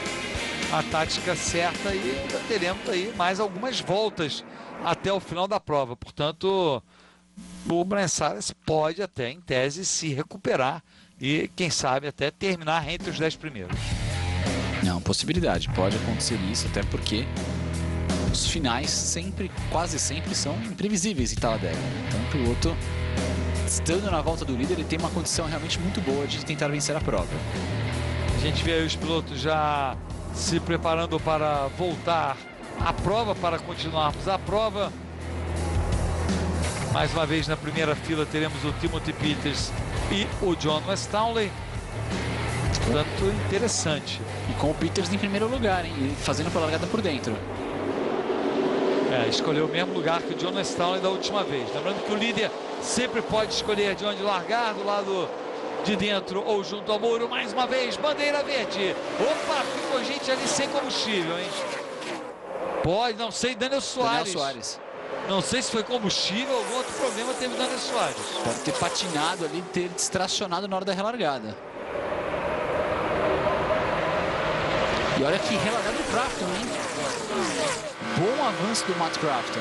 a tática certa, e ainda teremos aí mais algumas voltas até o final da prova. Portanto, o Bryan Silas pode até, em tese, se recuperar e, quem sabe, até terminar entre os 10 primeiros. Não, possibilidade. Pode acontecer isso, até porque os finais sempre, quase sempre, são imprevisíveis em Talladega. Então, o piloto, estando na volta do líder, ele tem uma condição realmente muito boa de tentar vencer a prova. A gente vê aí os pilotos já se preparando para voltar à prova, para continuarmos a prova. Mais uma vez na primeira fila teremos o Timothy Peters e o John West-Townley. Portanto, interessante. E com o Peters em primeiro lugar, hein? E fazendo pela largada por dentro. Escolheu o mesmo lugar que o John West-Townley da última vez. Lembrando que o líder sempre pode escolher de onde largar, do lado de dentro ou junto ao muro. Mais uma vez, bandeira verde. Opa, ficou gente ali sem combustível, hein? Pode, não sei, Daniel Soares. Não sei se foi combustível ou algum outro problema teve o Daniel Soares. Pode ter patinado ali, ter distracionado na hora da relargada. E olha que relargada do Crafton, hein? Bom avanço do Matt Crafton.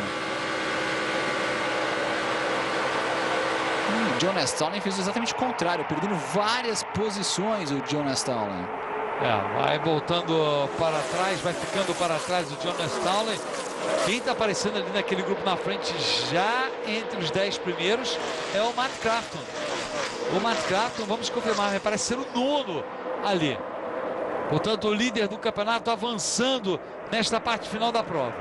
O John West-Townley fez exatamente o contrário, perdendo várias posições o John West-Townley. Vai voltando para trás, vai ficando para trás o John West-Townley. Quem está aparecendo ali naquele grupo na frente, já entre os 10 primeiros, é o Matt Crafton. O Matt Crafton, vamos confirmar, me parece ser o nono ali. Portanto, o líder do campeonato avançando nesta parte final da prova.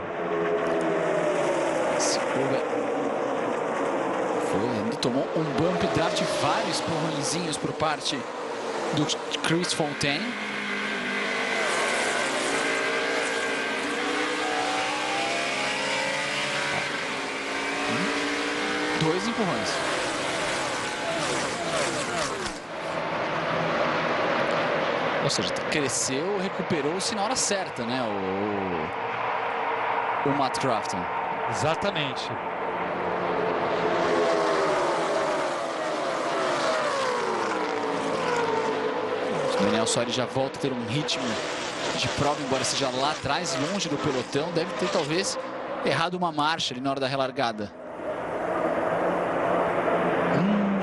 Ele tomou um bump draft, vários porrõezinhos por parte do Chris Fontaine. Dois empurrões. Ou seja, cresceu, recuperou-se na hora certa, né? O Matt Crafton. Exatamente. O Daniel Soares já volta a ter um ritmo de prova, embora seja lá atrás, longe do pelotão. Deve ter, talvez, errado uma marcha ali na hora da relargada.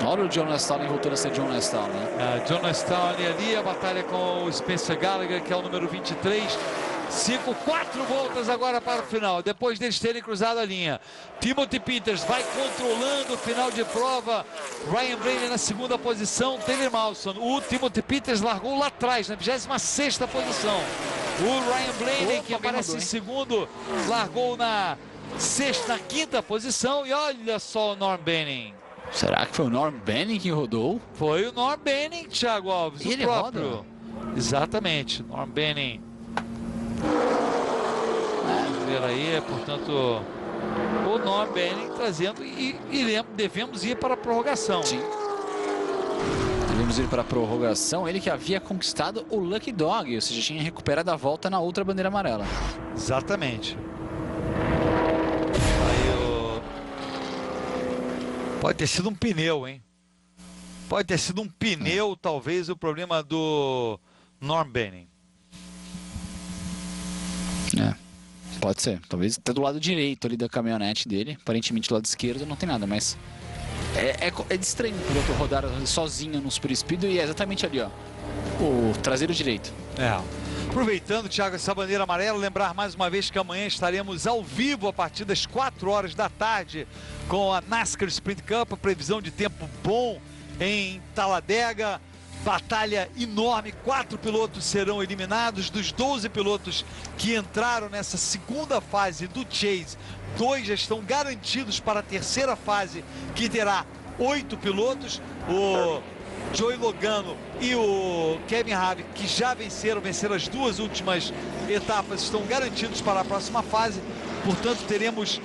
Olha o John West-Townley voltando a ser John West-Townley. John West-Townley ali, a batalha com o Spencer Gallagher, que é o número 23. 4 voltas agora para o final, depois deles terem cruzado a linha. Timothy Peters vai controlando o final de prova. Ryan Blaney na segunda posição, Taylor Mawson. O Timothy Peters largou lá atrás, na 26ª posição. O Ryan Blaney, que aparece em segundo, largou na 5ª posição. E olha só o Norm Benning. Será que foi o Norm Benning que rodou? Foi o Norm Benning, Thiago Alves, ele o próprio. Roda? Exatamente, Norm Benning. Vamos ver aí, portanto, o Norm Benning trazendo e devemos ir para a prorrogação. Sim. Devemos ir para a prorrogação. Ele que havia conquistado o Lucky Dog, ou seja, tinha recuperado a volta na outra bandeira amarela. Exatamente. Pode ter sido um pneu, hein? Pode ter sido um pneu, talvez, o problema do Norm Benning. Pode ser. Talvez até do lado direito ali da caminhonete dele. Aparentemente do lado esquerdo não tem nada, mas... É de estranho o piloto rodar sozinho no super speed, e é exatamente ali, ó. O traseiro direito. Aproveitando, Thiago, essa bandeira amarela, lembrar mais uma vez que amanhã estaremos ao vivo a partir das 4 horas da tarde com a NASCAR Sprint Cup, a previsão de tempo bom em Talladega, batalha enorme, 4 pilotos serão eliminados. Dos 12 pilotos que entraram nessa segunda fase do Chase, 2 já estão garantidos para a terceira fase, que terá 8 pilotos. O Joey Logano e o Kevin Harvick, que já venceram as duas últimas etapas, estão garantidos para a próxima fase. Portanto, teremos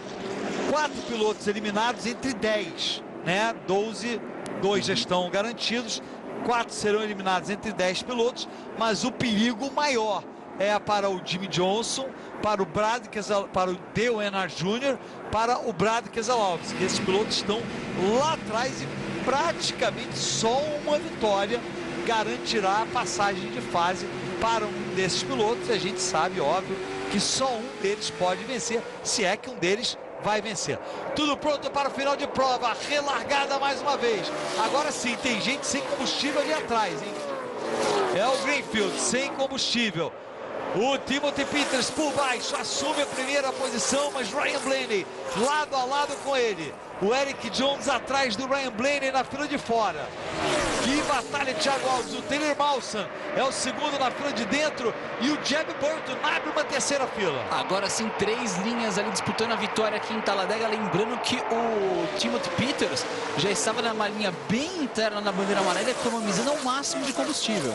4 pilotos eliminados entre 10, né? 12, 2 já estão garantidos, 4 serão eliminados entre 10 pilotos, mas o perigo maior é para o Jimmie Johnson, para o para o Dale Earnhardt Jr., para o Brad Keselowski. Esses pilotos estão lá atrás e praticamente só uma vitória garantirá a passagem de fase para um desses pilotos. E a gente sabe, óbvio, que só um deles pode vencer, se é que um deles vai vencer. Tudo pronto para o final de prova, relargada mais uma vez. Agora sim, tem gente sem combustível ali atrás, hein? É o Greenfield sem combustível. O Timothy Peters por baixo assume a primeira posição, mas Ryan Blaney lado a lado com ele. O Eric Jones atrás do Ryan Blaney na fila de fora. Que batalha, Thiago Alves. O Taylor Mawson é o segundo na fila de dentro e o Jeb Burton abre uma terceira fila. Agora sim, 3 linhas ali disputando a vitória aqui em Talladega. Lembrando que o Timothy Peters já estava numa linha bem interna na bandeira amarela, economizando ao máximo de combustível.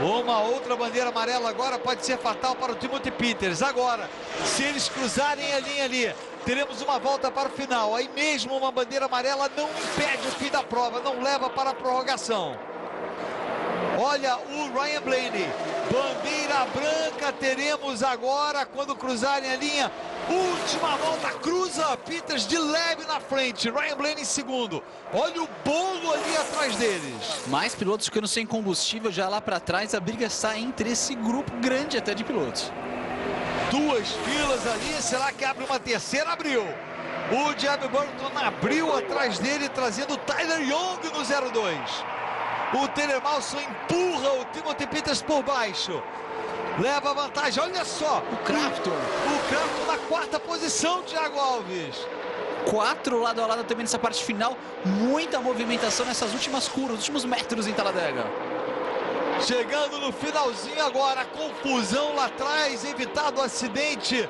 Uma outra bandeira amarela agora pode ser fatal para o Timothy Peters. Agora, se eles cruzarem a linha ali, teremos uma volta para o final. Aí mesmo uma bandeira amarela não impede o fim da prova, não leva para a prorrogação. Olha o Ryan Blaney, bandeira branca teremos agora quando cruzarem a linha. Última volta, cruza, Peters de leve na frente, Ryan Blaney em segundo. Olha o bolo ali atrás deles. Mais pilotos ficando sem combustível já lá para trás. A briga está entre esse grupo grande até de pilotos. 2 filas ali, será que abre uma terceira? Abriu. O Jeb Burton abriu atrás dele, trazendo o Tyler Young no 02. O Taylor Mawson empurra o Timothy Peters por baixo. Leva vantagem, olha só. O Crafton na 4ª posição, Thiago Alves. 4 lado a lado também nessa parte final. Muita movimentação nessas últimas curvas, últimos metros em Talladega. Chegando no finalzinho agora, confusão lá atrás, evitado o acidente.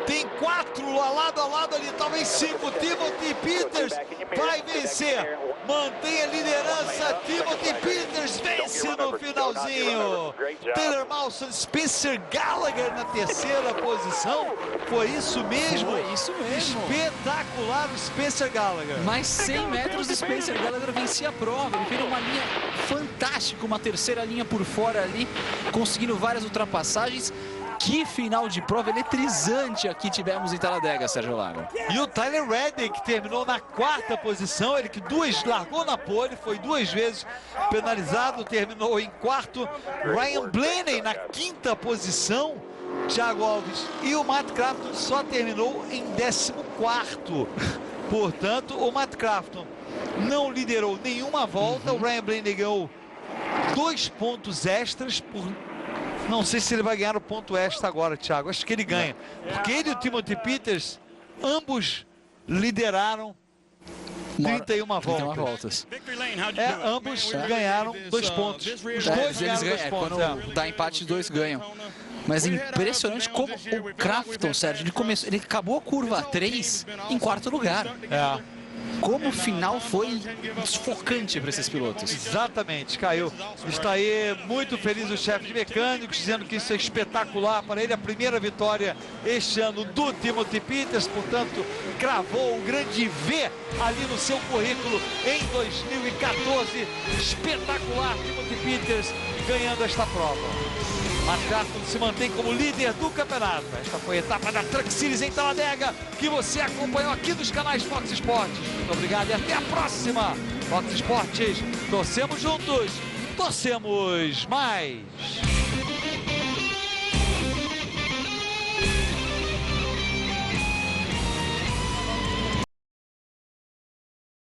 Tem 4 lado a lado ali, talvez 5. Timothy Peters vai vencer. Mantém a liderança. Timothy Peters vence no finalzinho. Taylor Mawson, Spencer Gallagher na 3ª posição. Foi isso mesmo? Foi isso mesmo. Espetacular o Spencer Gallagher. Mais 100 metros de Spencer Gallagher vencia a prova. Ele fez uma linha fantástica, uma terceira linha por fora ali, conseguindo várias ultrapassagens. Que final de prova eletrizante aqui tivemos em Talladega, Sérgio Lago. E o Tyler Reddick terminou na 4ª posição, ele que largou na pole, foi 2 vezes penalizado, terminou em 4º. Ryan Blaney na 5ª posição, Thiago Alves, e o Matt Crafton só terminou em 14º. Portanto, o Matt Crafton não liderou nenhuma volta. O Ryan Blaney ganhou 2 pontos extras por... Não sei se ele vai ganhar o ponto extra agora, Thiago. Acho que ele ganha. Porque ele e o Timothy Peters, ambos lideraram 31 voltas. Ambos ganharam 2 pontos. Os dois ganharam 2 pontos. Quando dá empate, os 2 ganham. Mas impressionante como o Crafton, Sérgio, ele acabou a curva 3 em 4º lugar. Como o final foi desfocante para esses pilotos. Exatamente, caiu. Está aí muito feliz o chefe de mecânicos, dizendo que isso é espetacular para ele. A primeira vitória este ano do Timothy Peters, portanto, cravou o grande V ali no seu currículo em 2014. Espetacular, Timothy Peters ganhando esta prova. Matt Crafton se mantém como líder do campeonato. Esta foi a etapa da Truck Series em Talladega, que você acompanhou aqui nos canais Fox Sports. Muito obrigado e até a próxima. Fox Sports, torcemos juntos, torcemos mais.